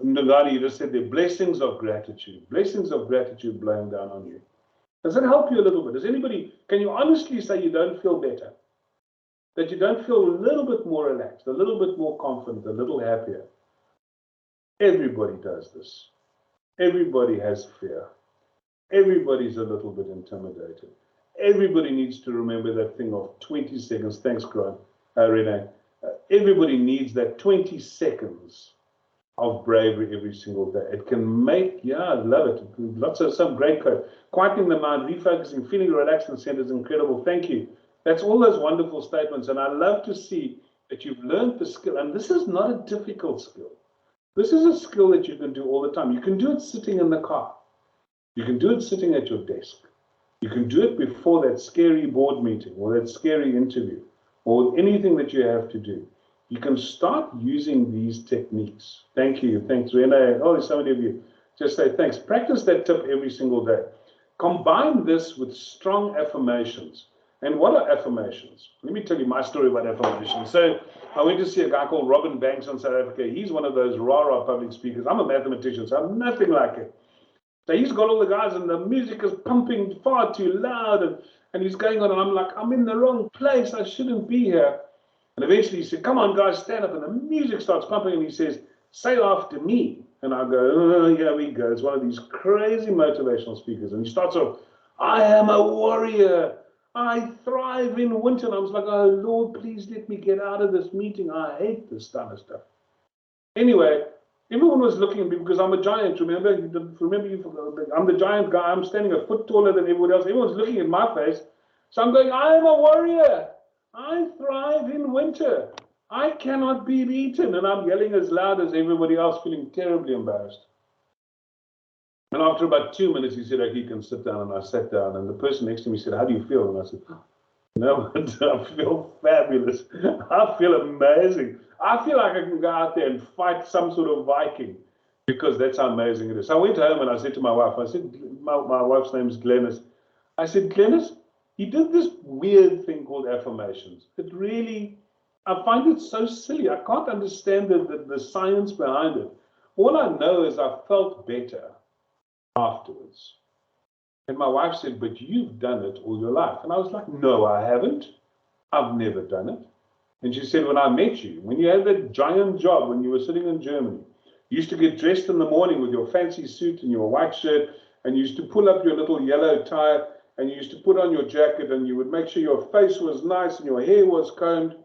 Speaker 1: Ndagadi, you just said the blessings of gratitude blowing down on you. Does it help you a little bit? Does anybody, can you honestly say you don't feel better? That you don't feel a little bit more relaxed, a little bit more confident, a little happier? Everybody does this. Everybody has fear. Everybody's a little bit intimidated. Everybody needs to remember that thing of 20 seconds. Thanks, Renee. Everybody needs that 20 seconds of bravery every single day. It can make, yeah, I love it. Lots of some great code. Quieting the mind, refocusing, feeling relaxed and centered is incredible. Thank you. That's all those wonderful statements. And I love to see that you've learned the skill. And this is not a difficult skill. This is a skill that you can do all the time. You can do it sitting in the car. You can do it sitting at your desk. You can do it before that scary board meeting or that scary interview or anything that you have to do. You can start using these techniques. Thank you. Thanks, Renee. Oh, there's so many of you. Just say thanks. Practice that tip every single day. Combine this with strong affirmations. And what are affirmations? Let me tell you my story about affirmations. So I went to see a guy called Robin Banks in South Africa. He's one of those rah-rah public speakers. I'm a mathematician, so I'm nothing like it. So he's got all the guys and the music is pumping far too loud and he's going on and I'm like, I'm in the wrong place. I shouldn't be here. And eventually he said, come on, guys, stand up. And the music starts pumping and he says, say after me. And I go, oh, here we go. It's one of these crazy motivational speakers. And he starts off, I am a warrior. I thrive in winter. And I was like, oh, Lord, please let me get out of this meeting. I hate this kind of stuff. Anyway, everyone was looking at me because I'm a giant. Remember, I'm the giant guy. I'm standing a foot taller than everyone else. Everyone's looking at my face. So I'm going, I am a warrior. I thrive in winter. I cannot be beaten. And I'm yelling as loud as everybody else, feeling terribly embarrassed. And after about 2 minutes, he said, okay, you can sit down. And I sat down. And the person next to me said, how do you feel? And I said, no, I feel fabulous. I feel amazing. I feel like I can go out there and fight some sort of Viking because that's how amazing it is. So I went home and I said to my wife, I said, my wife's name is Glennis. I said, Glennis, he did this weird thing called affirmations. It really I find it so silly. I can't understand the science behind it. All I know is I felt better afterwards. And my wife said, but you've done it all your life. And I was like, no, I haven't. I've never done it. And she said, when I met you, when you had that giant job, when you were sitting in Germany, you used to get dressed in the morning with your fancy suit and your white shirt, and you used to pull up your little yellow tie, and you used to put on your jacket, and you would make sure your face was nice and your hair was combed.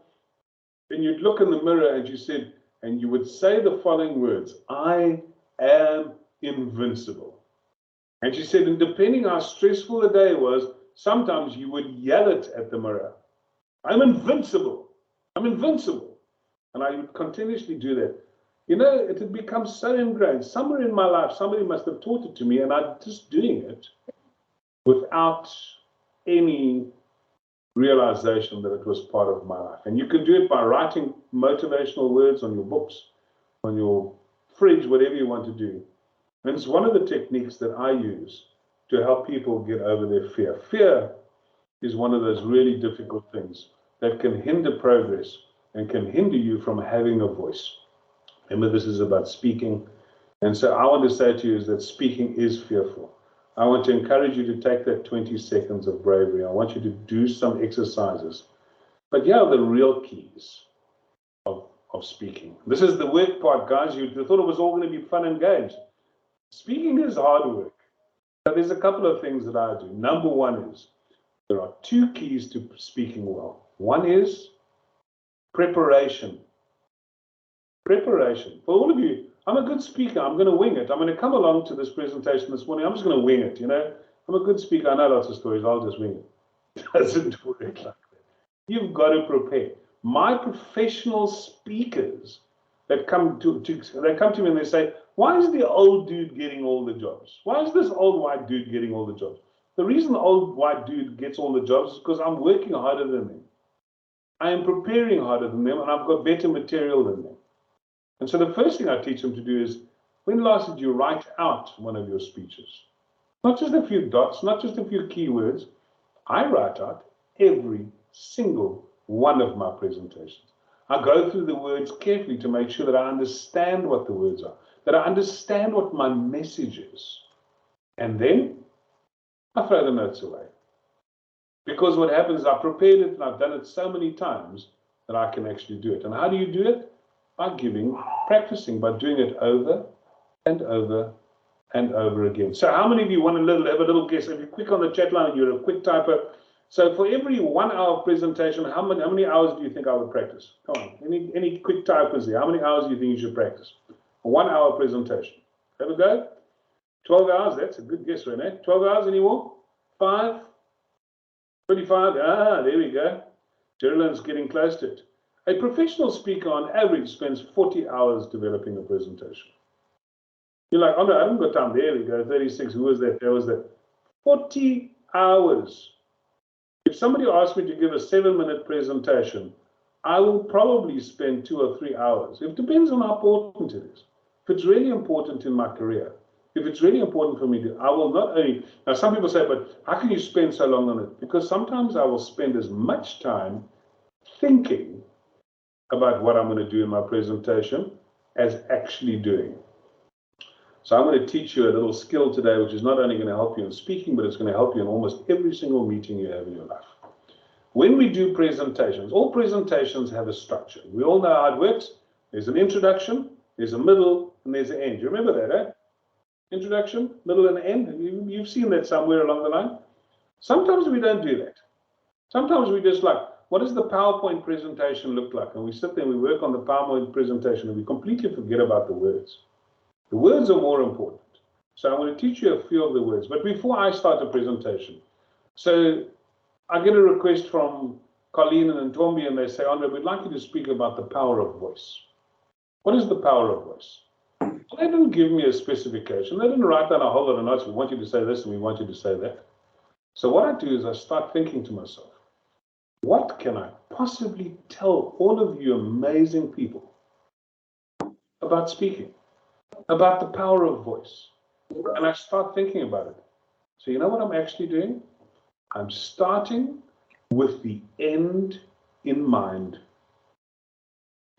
Speaker 1: And you'd look in the mirror, and she said, and you would say the following words, I am invincible. And she said, and depending how stressful the day was, sometimes you would yell it at the mirror. I'm invincible. I'm invincible. And I would continuously do that. You know, it had become so ingrained. Somewhere in my life, somebody must have taught it to me, and I'm just doing it without any realization that it was part of my life. And you can do it by writing motivational words on your books, on your fridge, whatever you want to do. And it's one of the techniques that I use to help people get over their fear. Fear is one of those really difficult things that can hinder progress and can hinder you from having a voice. Remember, this is about speaking. And so I want to say to you is that speaking is fearful. I want to encourage you to take that 20 seconds of bravery. I want you to do some exercises. But here are the real keys of speaking. This is the work part, guys. You thought it was all going to be fun and games. Speaking is hard work. So there's a couple of things that I do. Number one is there are two keys to speaking well. One is preparation. Preparation. For all of you, I'm a good speaker. I'm going to wing it. I'm going to come along to this presentation this morning. I'm just going to wing it, you know. I'm a good speaker. I know lots of stories. I'll just wing it. It doesn't work like that. You've got to prepare. My professional speakers that come to me and they say, why is the old dude getting all the jobs? Why is this old white dude getting all the jobs? The reason the old white dude gets all the jobs is because I'm working harder than them. I am preparing harder than them, and I've got better material than them. And so the first thing I teach them to do is, when last did you write out one of your speeches? Not just a few dots, not just a few keywords. I write out every single one of my presentations. I go through the words carefully to make sure that I understand what the words are, that I understand what my message is. And then I throw the notes away. Because what happens is I've prepared it and I've done it so many times that I can actually do it. And how do you do it? By practicing, by doing it over and over and over again. So how many of you want to have a little guess? If you're quick on the chat line and you're a quick typer, so for every 1 hour presentation, how many hours do you think I would practice? Come on, any quick typers here? How many hours do you think you should practice? A 1 hour presentation. Have a go? 12 hours, that's a good guess, Renee. 12 hours anymore? 5? 25? There we go. Geraldine's getting close to it. A professional speaker on average spends 40 hours developing a presentation. You're like, oh no, I haven't got time. There we go, 36. Who was that? There was that. 40 hours. If somebody asked me to give a 7-minute presentation, I will probably spend 2 or 3 hours. It depends on how important it is. If it's really important in my career, if it's really important for me to, I will not only, now some people say, but how can you spend so long on it? Because sometimes I will spend as much time thinking about what I'm going to do in my presentation as actually doing. So I'm going to teach you a little skill today, which is not only going to help you in speaking, but it's going to help you in almost every single meeting you have in your life. When we do presentations, all presentations have a structure. We all know how it works. There's an introduction, there's a middle, and there's an end. You remember that, eh? Introduction, middle, and end. You've seen that somewhere along the line. Sometimes we don't do that. Sometimes we just like, what does the PowerPoint presentation look like? And we sit there and we work on the PowerPoint presentation and we completely forget about the words. The words are more important. So I'm going to teach you a few of the words. But before I start the presentation, so I get a request from Colleen and Ntombi, and they say, Andre, we'd like you to speak about the power of voice. What is the power of voice? They didn't give me a specification. They didn't write down a whole lot of notes. We want you to say this and we want you to say that. So what I do is I start thinking to myself, what can I possibly tell all of you amazing people about speaking, about the power of voice? And I start thinking about it. So you know what I'm actually doing? I'm starting with the end in mind.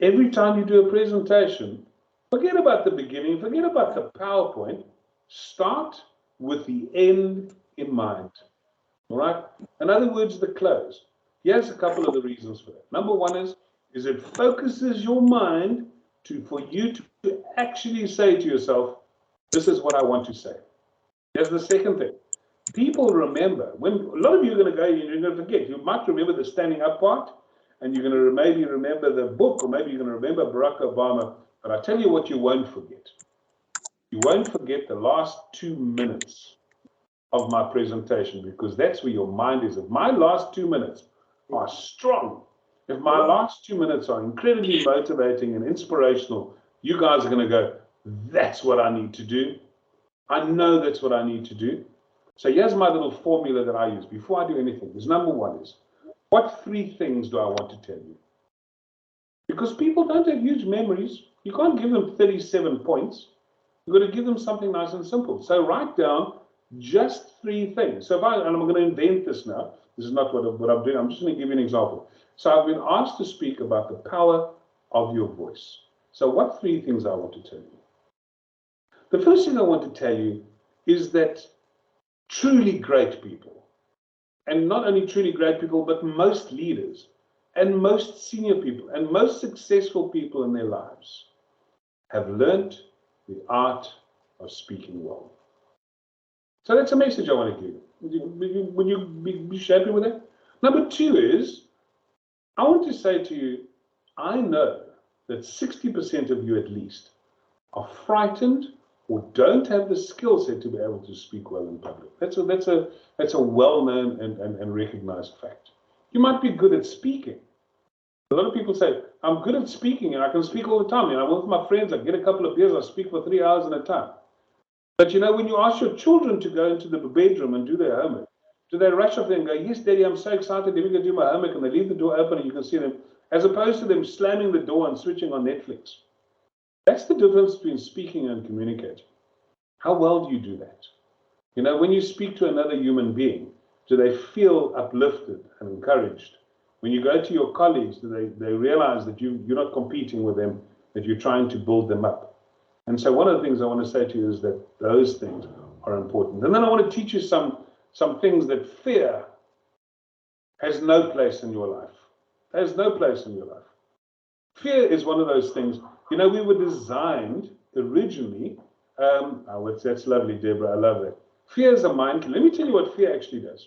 Speaker 1: Every time you do a presentation, forget about the beginning, forget about the PowerPoint. Start with the end in mind. All right? In other words, the close. Here's a couple of the reasons for that. Number one is it focuses your mind for you to actually say to yourself, this is what I want to say. Here's the second thing. People remember, when a lot of you are going to go, you're going to forget. You might remember the standing up part, and you're going to maybe remember the book, or maybe you're going to remember Barack Obama. But I tell you what you won't forget. You won't forget the last 2 minutes of my presentation, because that's where your mind is. If my last 2 minutes are strong, if my last 2 minutes are incredibly motivating and inspirational, you guys are going to go, that's what I need to do. I know that's what I need to do. So here's my little formula that I use before I do anything. Is number one is, what 3 things do I want to tell you? Because people don't have huge memories. You can't give them 37 points. You've got to give them something nice and simple. So write down just 3 things. So and I'm going to invent this now. This is not what I'm doing. I'm just going to give you an example. So I've been asked to speak about the power of your voice. So what 3 things I want to tell you? The first thing I want to tell you is that truly great people, and not only truly great people, but most leaders and most senior people and most successful people in their lives have learned the art of speaking well. So that's a message I want to give you. Would you be happy with that? Number 2 is, I want to say to you, I know that 60% of you at least are frightened or don't have the skill set to be able to speak well in public. That's a well-known and recognized fact. You might be good at speaking. A lot of people say, I'm good at speaking and I can speak all the time. I'm with my friends, I get a couple of beers, I speak for 3 hours at a time. But you know, when you ask your children to go into the bedroom and do their homework, do they rush off there and go, yes, Daddy, I'm so excited, let me go do my homework, and they leave the door open and you can see them, as opposed to them slamming the door and switching on Netflix. That's the difference between speaking and communicating. How well do you do that? You know, when you speak to another human being, do they feel uplifted and encouraged? When you go to your colleagues, do they realize that you're not competing with them, that you're trying to build them up? And so one of the things I want to say to you is that those things are important. And then I want to teach you some things that fear has no place in your life. It has no place in your life. Fear is one of those things. You know, we were designed originally. That's lovely, Deborah. I love that. Fear is a mind killer. Let me tell you what fear actually does.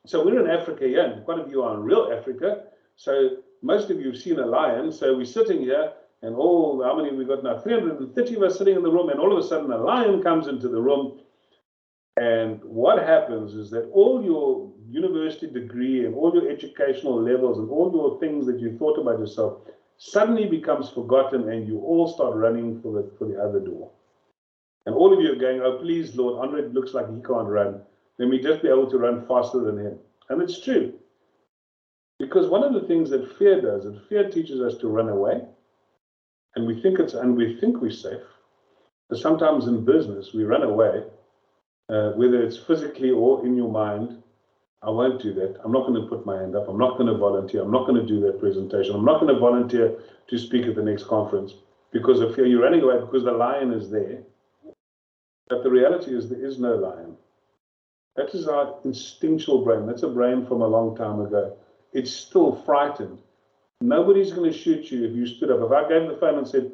Speaker 1: So we're in Africa here, and quite a few are in real Africa. So most of you have seen a lion. So we're sitting here, and how many have we got now? 330 of us sitting in the room, and all of a sudden a lion comes into the room. And what happens is that all your university degree and all your educational levels and all your things that you thought about yourself suddenly becomes forgotten, and you all start running for the other door. And all of you are going, oh, please, Lord, Andre looks like he can't run. Let me just be able to run faster than him. And it's true. Because one of the things that fear does, is fear teaches us to run away. And we think we're safe. But sometimes in business, we run away, whether it's physically or in your mind. I won't do that. I'm not going to put my hand up. I'm not going to volunteer. I'm not going to do that presentation. I'm not going to volunteer to speak at the next conference because of fear. You're running away because the lion is there. But the reality is there is no lion. That is our instinctual brain. That's a brain from a long time ago. It's still frightened. Nobody's going to shoot you if you stood up. If I gave the phone and said,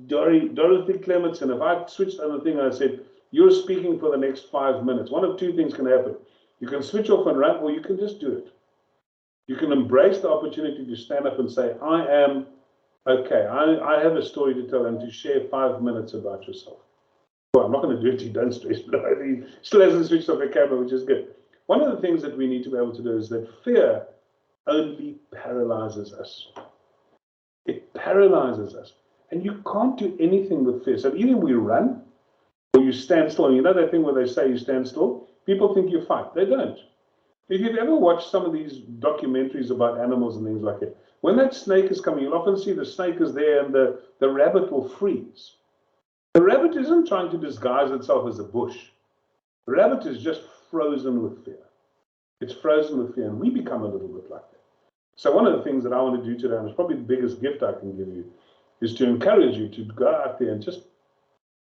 Speaker 1: Dorothy Clements, and if I switched on the thing and I said, you're speaking for the next 5 minutes, one of 2 things can happen. You can switch off and run, or you can just do it. You can embrace the opportunity to stand up and say, I am okay. I have a story to tell and to share 5 minutes about yourself. Well, I'm not going to do it, you don't stress, but he still hasn't switched off the camera, which is good. One of the things that we need to be able to do is that fear only paralyzes us. It paralyzes us. And you can't do anything with fear. So either we run or you stand still. And you know that thing where they say you stand still? People think you fight. They don't. If you've ever watched some of these documentaries about animals and things like that, when that snake is coming, you'll often see the snake is there and the rabbit will freeze. The rabbit isn't trying to disguise itself as a bush. The rabbit is just frozen with fear. It's frozen with fear, and we become a little bit like that. So one of the things that I want to do today, and it's probably the biggest gift I can give you, is to encourage you to go out there and just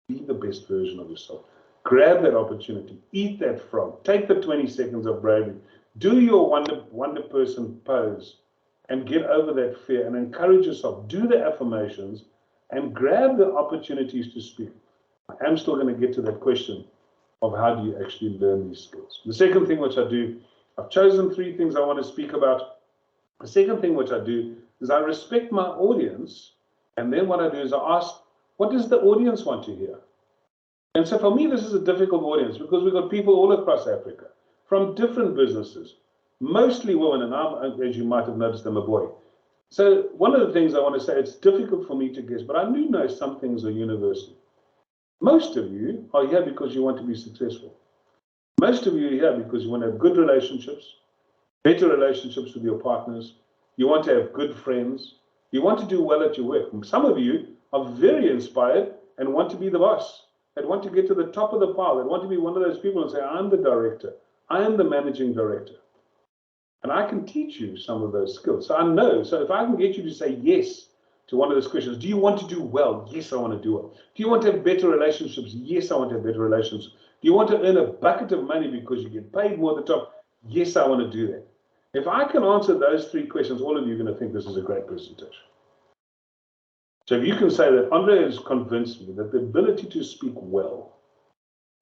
Speaker 1: be the best version of yourself. Grab that opportunity, eat that frog, take the 20 seconds of bravery, do your wonder person pose, and get over that fear and encourage yourself. Do the affirmations and grab the opportunities to speak. I am still going to get to that question of how do you actually learn these skills. The second thing which I do, I've chosen 3 things I want to speak about. The second thing which I do is I respect my audience, and then what I do is I ask, what does the audience want to hear? And so for me, this is a difficult audience because we've got people all across Africa from different businesses, mostly women, and I'm, as you might have noticed, I'm a boy. So one of the things I want to say, it's difficult for me to guess, but I do know some things are universal. Most of you are here because you want to be successful. Most of you are here because you want to have good relationships, better relationships with your partners. You want to have good friends. You want to do well at your work. Some of you are very inspired and want to be the boss, and want to get to the top of the pile, and want to be one of those people and say, I'm the director. I am the managing director. And I can teach you some of those skills. So I know. So if I can get you to say yes to one of those questions, do you want to do well? Yes, I want to do well. Do you want to have better relationships? Yes, I want to have better relationships. Do you want to earn a bucket of money because you get paid more at the top? Yes, I want to do that. If I can answer those 3 questions, all of you are going to think this is a great presentation. So if you can say that Andre has convinced me that the ability to speak well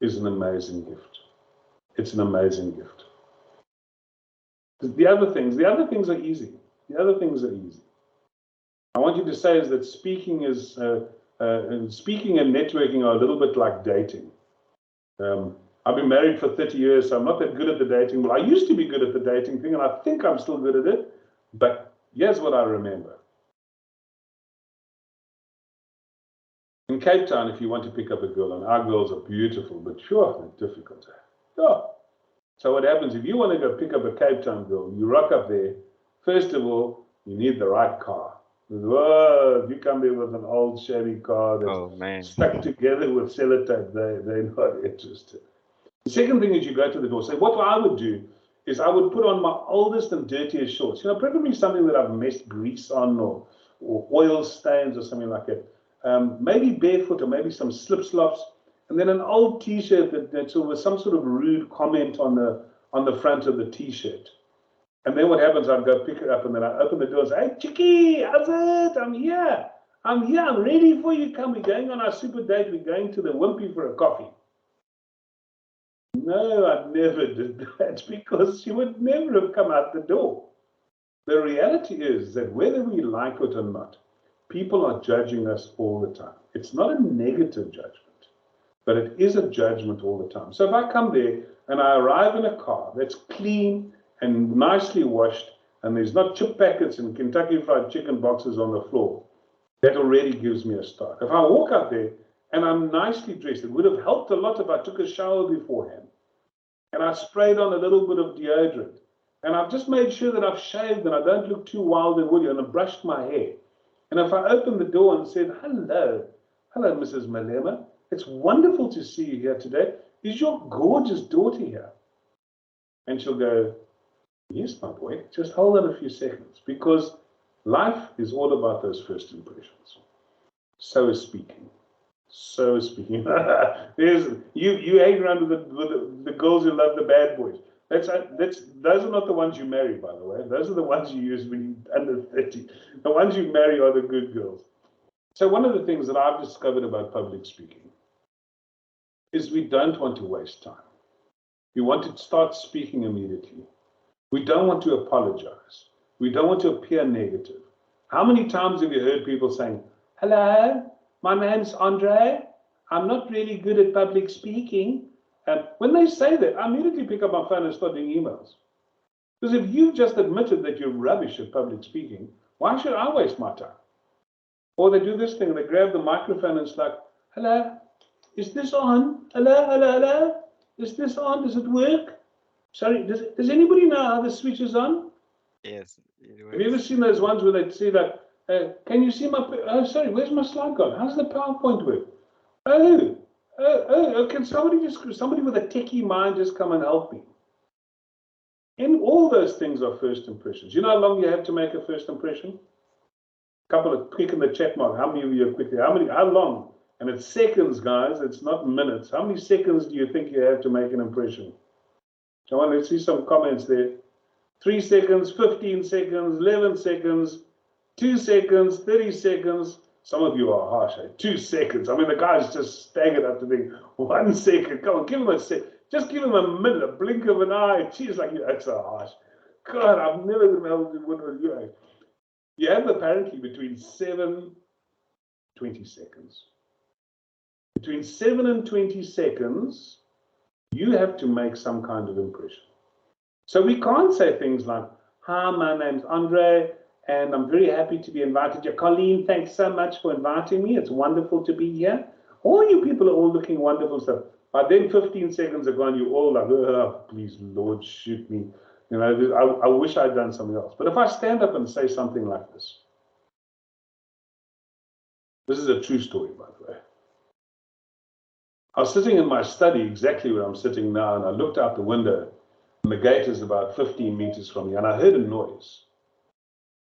Speaker 1: is an amazing gift. It's an amazing gift. The other things are easy. The other things are easy. I want you to say is that speaking and networking are a little bit like dating. I've been married for 30 years, so I'm not that good at the dating. Well, I used to be good at the dating thing, and I think I'm still good at it. But here's what I remember. In Cape Town, if you want to pick up a girl, and our girls are beautiful, but sure, they're difficult. Yeah. So what happens if you want to go pick up a Cape Town girl, you rock up there, first of all, you need the right car. Whoa, if you come there with an old shabby car that's stuck together with sellotape, they're not interested. The second thing is you go to the door. So what I would do is I would put on my oldest and dirtiest shorts, preferably something that I've messed grease on or oil stains or something like that. Maybe barefoot or maybe some slip-slops, and then an old T-shirt that's with some sort of rude comment on the front of the T-shirt. And then what happens, I'd go pick it up, and then I open the door and say, hey, Chickie, how's it? I'm here. I'm ready for you. Come, we're going on our super date. We're going to the Wimpy for a coffee. No, I never did that because she would never have come out the door. The reality is that whether we like it or not, people are judging us all the time. It's not a negative judgment, but it is a judgment all the time. So if I come there and I arrive in a car that's clean and nicely washed, and there's not chip packets and Kentucky Fried Chicken boxes on the floor, that already gives me a start. If I walk out there and I'm nicely dressed, it would have helped a lot if I took a shower beforehand, and I sprayed on a little bit of deodorant, and I've just made sure that I've shaved and I don't look too wild and woolly, and I've brushed my hair. And if I opened the door and said, hello, Mrs. Malema, it's wonderful to see you here today. Is your gorgeous daughter here? And she'll go, yes, my boy, just hold on a few seconds, because life is all about those first impressions. So is speaking. So is speaking. You hang around with the girls who love the bad boys. Those are not the ones you marry, by the way. Those are the ones you use when you're under 30. The ones you marry are the good girls. So one of the things that I've discovered about public speaking is we don't want to waste time. We want to start speaking immediately. We don't want to apologize. We don't want to appear negative. How many times have you heard people saying, hello, my name's Andre. I'm not really good at public speaking. And when they say that, I immediately pick up my phone and start doing emails. Because if you've just admitted that you're rubbish at public speaking, why should I waste my time? Or they do this thing, they grab the microphone and it's like, hello, is this on? Hello, hello, hello? Is this on? Does it work? Sorry, does anybody know how the switch is on?
Speaker 5: Yes.
Speaker 1: Have you ever seen those ones where they say like, can you see my, oh, sorry, where's my slide gone? How's the PowerPoint work? Can somebody with a techie mind just come and help me? And all those things are first impressions. You know how long you have to make a first impression? Couple of quick in the chat mark. How many of you are quickly? How long? And it's seconds, guys. It's not minutes. How many seconds do you think you have to make an impression? Come on, let's see some comments there. 3 seconds, 15 seconds, 11 seconds, 2 seconds, 30 seconds. Some of you are harsh. 2 seconds. I mean, the guy's just staggered up to think 1 second. Come on, give him a second. Just give him a minute, a blink of an eye. Geez, like, that's so harsh. God, I've never been able to do what you. You have apparently between 20 seconds. Between 7 and 20 seconds, you have to make some kind of impression. So we can't say things like, hi, my name's Andre, and I'm very happy to be invited here. Colleen, thanks so much for inviting me. It's wonderful to be here. All you people are all looking wonderful stuff. But then 15 seconds are gone, you're all like, oh, please, Lord, shoot me. You know, I wish I'd done something else. But if I stand up and say something like this, this is a true story, by the way. I was sitting in my study exactly where I'm sitting now, and I looked out the window, and the gate is about 15 meters from me, and I heard a noise.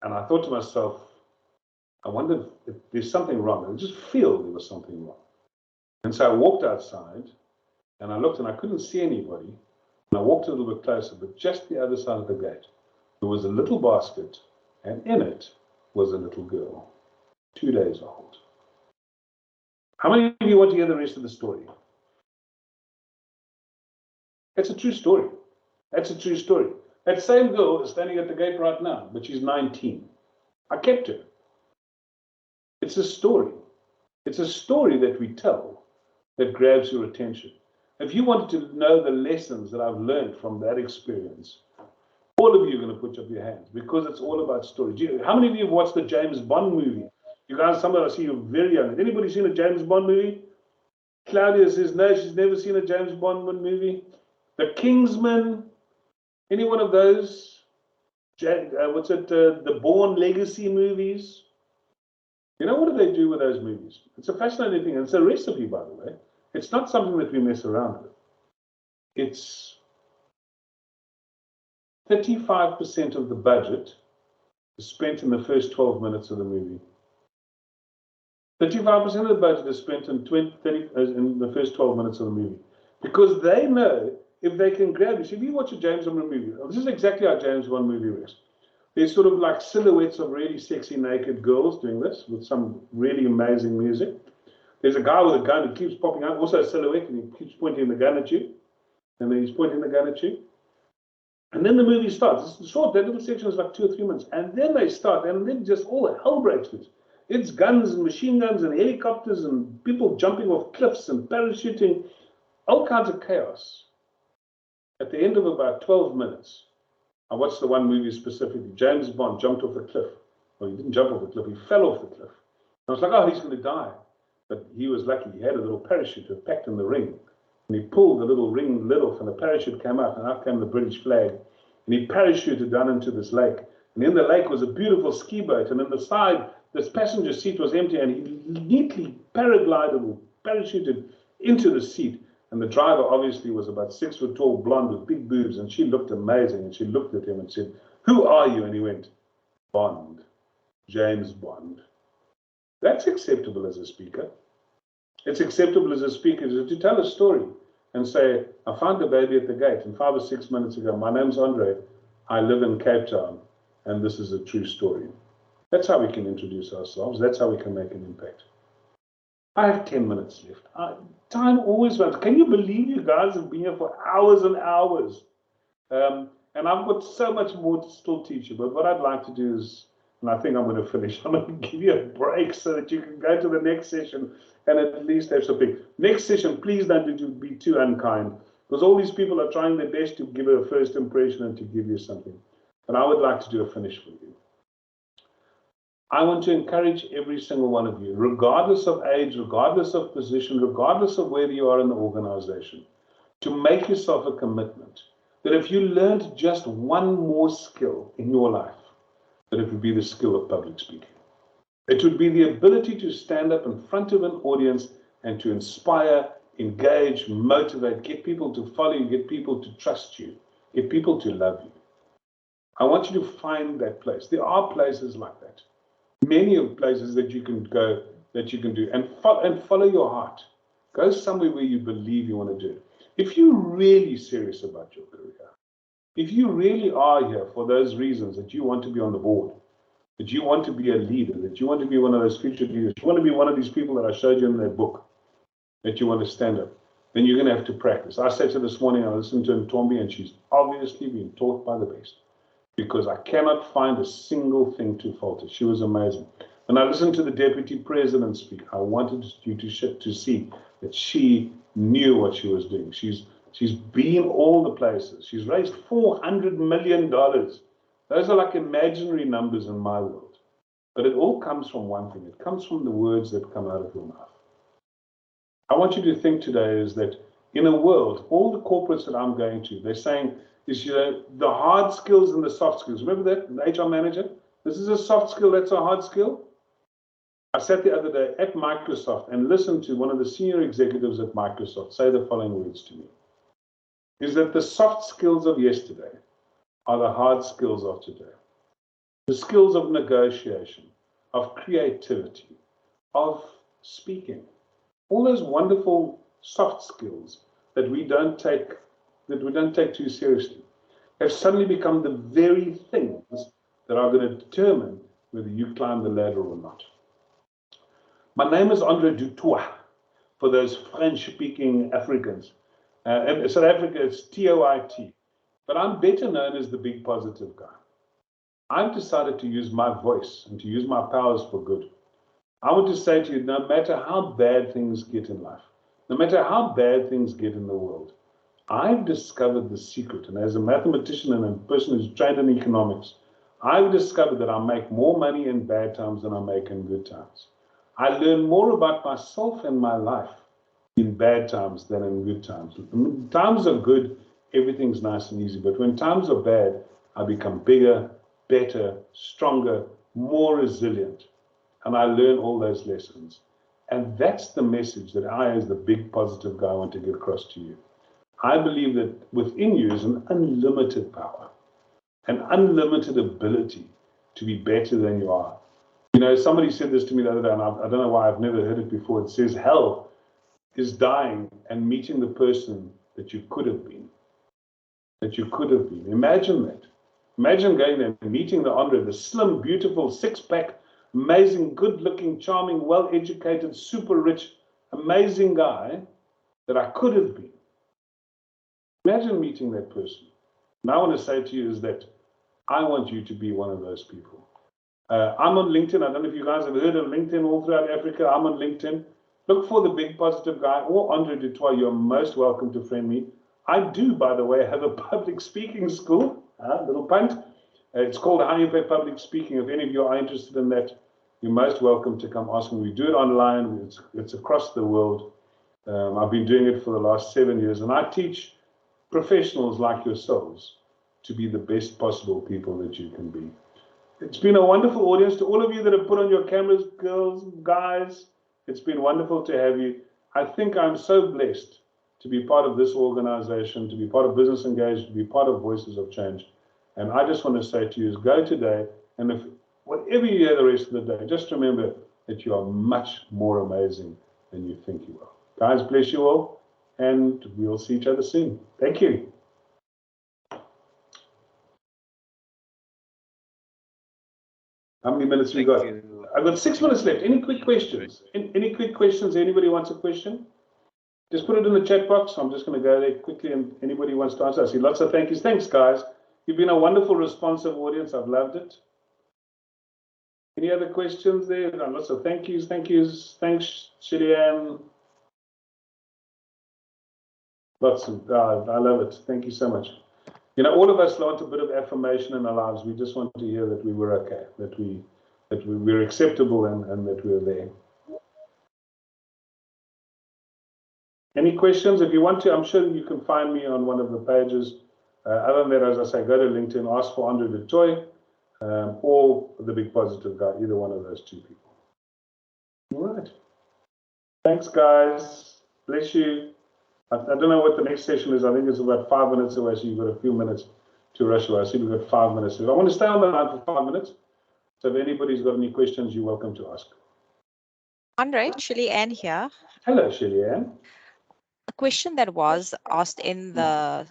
Speaker 1: And I thought to myself, I wonder if there's something wrong. I just feel there was something wrong. And so I walked outside, and I looked, and I couldn't see anybody. And I walked a little bit closer, but just the other side of the gate, there was a little basket, and in it was a little girl, 2 days old. How many of you want to hear the rest of the story? It's a true story. That's a true story. That same girl is standing at the gate right now, but she's 19. I kept her. It's a story. It's a story that we tell that grabs your attention. If you wanted to know the lessons that I've learned from that experience, all of you are going to put up your hands because it's all about story. How many of you have watched the James Bond movie? You guys, some of us, I see you're very young. Has anybody seen a James Bond movie? Claudia says no, she's never seen a James Bond movie. The Kingsman, any one of those? The Bourne Legacy movies? You know, what do they do with those movies? It's a fascinating thing. It's a recipe, by the way. It's not something that we mess around with. It's 35% of the budget is spent in the first 12 minutes of the movie. 35% of the budget is spent in the first 12 minutes of the movie. Because they know if they can grab you. See, if you watch a James Bond movie, this is exactly how James Bond movie works. There's sort of like silhouettes of really sexy naked girls doing this with some really amazing music. There's a guy with a gun who keeps popping out, also a silhouette, and he keeps pointing the gun at you. And then he's pointing the gun at you. And then the movie starts. It's short, that little section is like 2 or 3 minutes. And then they start, and then just all hell breaks loose. It's guns and machine guns and helicopters and people jumping off cliffs and parachuting, all kinds of chaos. At the end of about 12 minutes, I watched the one movie specifically. James Bond jumped off a cliff. Well, he didn't jump off the cliff, he fell off the cliff. I was like, oh, he's going to die. But he was lucky. He had a little parachute packed in the ring. And he pulled the little ring lid off, and the parachute came out, and out came the British flag. And he parachuted down into this lake. And in the lake was a beautiful ski boat. And on the side, this passenger seat was empty, and he neatly paraglided or parachuted into the seat. And the driver obviously was about 6 foot tall, blonde with big boobs, and she looked amazing. And she looked at him and said, who are you? And he went, Bond, James Bond. That's acceptable as a speaker. It's acceptable as a speaker to tell a story and say, I found a baby at the gate, and 5 or 6 minutes ago, my name's Andre, I live in Cape Town, and this is a true story. That's how we can introduce ourselves. That's how we can make an impact. I have 10 minutes left. Time always runs. Can you believe you guys have been here for hours and hours? And I've got so much more to still teach you, but what I'd like to do is, and I think I'm going to finish, I'm going to give you a break so that you can go to the next session and at least have something. Next session, please don't be too unkind, because all these people are trying their best to give a first impression and to give you something. And I would like to do a finish for you. I want to encourage every single one of you, regardless of age, regardless of position, regardless of where you are in the organization, to make yourself a commitment that if you learned just one more skill in your life, that it would be the skill of public speaking. It would be the ability to stand up in front of an audience and to inspire, engage, motivate, get people to follow you, get people to trust you, get people to love you. I want you to find that place. There are places like that. Many of places that you can go, that you can do, and follow your heart. Go somewhere where you believe you want to do it. If you're really serious about your career, if you really are here for those reasons that you want to be on the board, that you want to be a leader, that you want to be one of those future leaders, you want to be one of these people that I showed you in that book, that you want to stand up, then you're going to have to practice. I said to her this morning, I listened to Ntombi, and she's obviously been taught by the best, because I cannot find a single thing to falter. She was amazing. When I listened to the deputy president speak, I wanted you to see that she knew what she was doing. She's been all the places. She's raised $400 million. Those are like imaginary numbers in my world. But it all comes from one thing. It comes from the words that come out of your mouth. I want you to think today is that in a world, all the corporates that I'm going to, they're saying, the hard skills and the soft skills. Remember that, the HR manager? This is a soft skill, that's a hard skill. I sat the other day at Microsoft and listened to one of the senior executives at Microsoft say the following words to me. Is that the soft skills of yesterday are the hard skills of today. The skills of negotiation, of creativity, of speaking. All those wonderful soft skills that we don't take too seriously have suddenly become the very things that are going to determine whether you climb the ladder or not. My name is Andre du Toit, for those French-speaking Africans. In South Africa, it's T-O-I-T. But I'm better known as the big positive guy. I've decided to use my voice and to use my powers for good. I want to say to you, no matter how bad things get in life, no matter how bad things get in the world, I've discovered the secret. And as a mathematician and a person who's trained in economics, I've discovered that I make more money in bad times than I make in good times. I learn more about myself and my life in bad times than in good times. When times are good, everything's nice and easy. But when times are bad, I become bigger, better, stronger, more resilient. And I learn all those lessons. And that's the message that I, as the big positive guy, want to get across to you. I believe that within you is an unlimited power, an unlimited ability to be better than you are. You know, somebody said this to me the other day, and I don't know why I've never heard it before. It says, hell is dying and meeting the person that you could have been. That you could have been. Imagine that. Imagine going there and meeting the Andre, the slim, beautiful, six-pack, amazing, good-looking, charming, well-educated, super rich, amazing guy that I could have been. Imagine meeting that person. And I want to say to you is that I want you to be one of those people. I'm on LinkedIn. I don't know if you guys have heard of LinkedIn all throughout Africa. I'm on LinkedIn. Look for the big positive guy or Andre du Toit. You're most welcome to friend me. I do, by the way, have a public speaking school. Little punt. It's called How You Pay Public Speaking. If any of you are interested in that, you're most welcome to come ask me. We do it online. It's across the world. I've been doing it for the last 7 years, and I teach professionals like yourselves to be the best possible people that you can be. It's been a wonderful audience. To all of you that have put on your cameras, girls, guys, it's been wonderful to have you. I think I'm so blessed to be part of this organization, to be part of Business Engaged, to be part of Voices of Change. And I just want to say to you is go today, and if whatever you hear the rest of the day, just remember that you are much more amazing than you think you are. Guys, bless you all, and we'll see each other soon. Thank you. How many minutes we got? I've got 6 minutes left. Any quick questions? Any quick questions? Anybody wants a question? Just put it in the chat box. I'm just going to go there quickly, and anybody wants to answer. I see lots of thank yous. Thanks, guys. You've been a wonderful, responsive audience. I've loved it. Any other questions there? Lots of thank yous. Thank yous. Thanks, Shilian. Lots of, I love it. Thank you so much. You know, all of us want a bit of affirmation in our lives. We just want to hear that we were okay, that we were acceptable, and that we were there. Any questions? If you want to, I'm sure you can find me on one of the pages. Other than that, as I say, go to LinkedIn, ask for Andre du Toit, or the big positive guy, either one of those two people. All right. Thanks, guys. Bless you. I don't know what the next session is. I think it's about 5 minutes away, so you've got a few minutes to Russia. I see we've got 5 minutes. I want to stay on the line for 5 minutes. So if anybody's got any questions, you're welcome to ask.
Speaker 11: Andre, Shirley Ann here.
Speaker 1: Hello, Shirley Ann.
Speaker 11: A question that was asked in the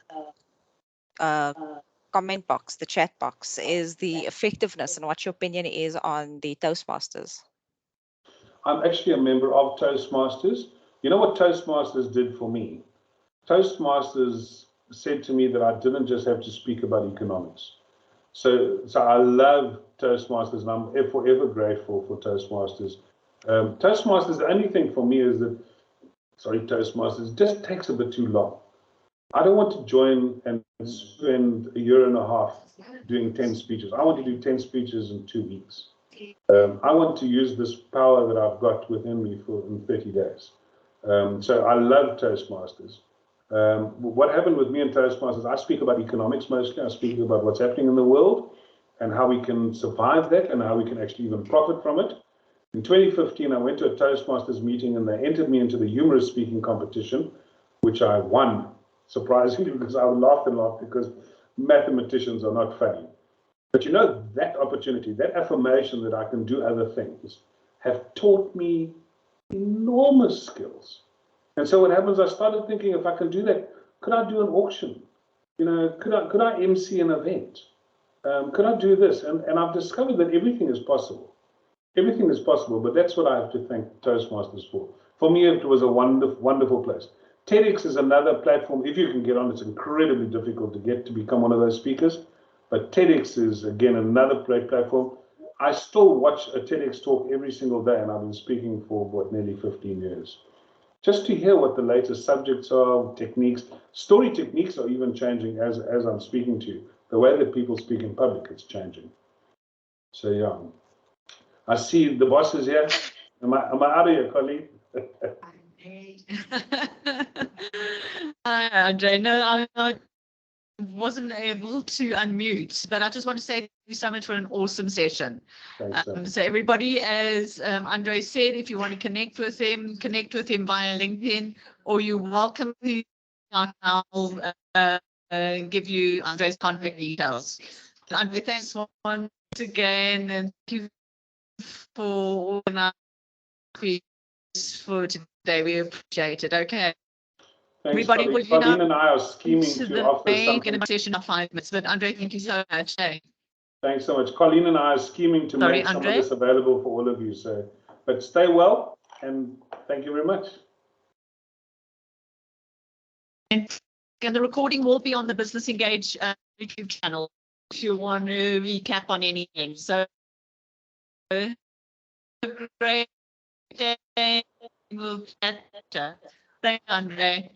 Speaker 11: comment box, the chat box, is the effectiveness and what your opinion is on the Toastmasters.
Speaker 1: I'm actually a member of Toastmasters. You know what Toastmasters did for me? Toastmasters said to me that I didn't just have to speak about economics. So I love Toastmasters, and I'm forever grateful for Toastmasters. Toastmasters, the only thing for me is that, Toastmasters just takes a bit too long. I don't want to join and spend a year and a half doing 10 speeches. I want to do 10 speeches in 2 weeks. I want to use this power that I've got within me in 30 days. So I love Toastmasters. What happened with me and Toastmasters, I speak about economics mostly. I speak about what's happening in the world and how we can survive that and how we can actually even profit from it. In 2015, I went to a Toastmasters meeting and they entered me into the humorous speaking competition, which I won, surprisingly, because I laughed and laughed because mathematicians are not funny. But you know, that opportunity, that affirmation that I can do other things have taught me enormous skills. And so what happens, I started thinking, if I can do that, could I do an auction? You know, could I MC an event? Could I do this? And I've discovered that everything is possible. Everything is possible, but that's what I have to thank Toastmasters for. For me, it was a wonderful, wonderful place. TEDx is another platform. If you can get on, it's incredibly difficult to get to become one of those speakers. But TEDx is, again, another platform. I still watch a TEDx talk every single day, and I've been speaking for, nearly 15 years. Just to hear what the latest subjects are, techniques, story techniques are even changing as I'm speaking to you. The way that people speak in public, it's changing. So, yeah. I see the boss is here. Am I out of here, colleague?
Speaker 4: Hi, Andre. No, I wasn't able to unmute, but I just want to say thank you so much for an awesome session.
Speaker 1: Thanks,
Speaker 4: so everybody, as Andre said, if you want to connect with him via LinkedIn, or you're welcome to, I'll give you Andre's contact details. Andre, thanks once again, and thank you for organizing for today. We appreciate it. Okay.
Speaker 1: Thanks,
Speaker 4: Everybody, will you
Speaker 1: Colleen
Speaker 4: know,
Speaker 1: and I are scheming to offer something.
Speaker 4: In a session of 5 minutes, but Andre, thank you so much. Hey.
Speaker 1: Thanks so much. Colleen and I are scheming to make some of this available for all of you. So, but stay well and thank you very much.
Speaker 4: And the recording will be on the Business Engage YouTube channel if you want to recap on anything. So, great day. We'll chat later. Thanks, Andre.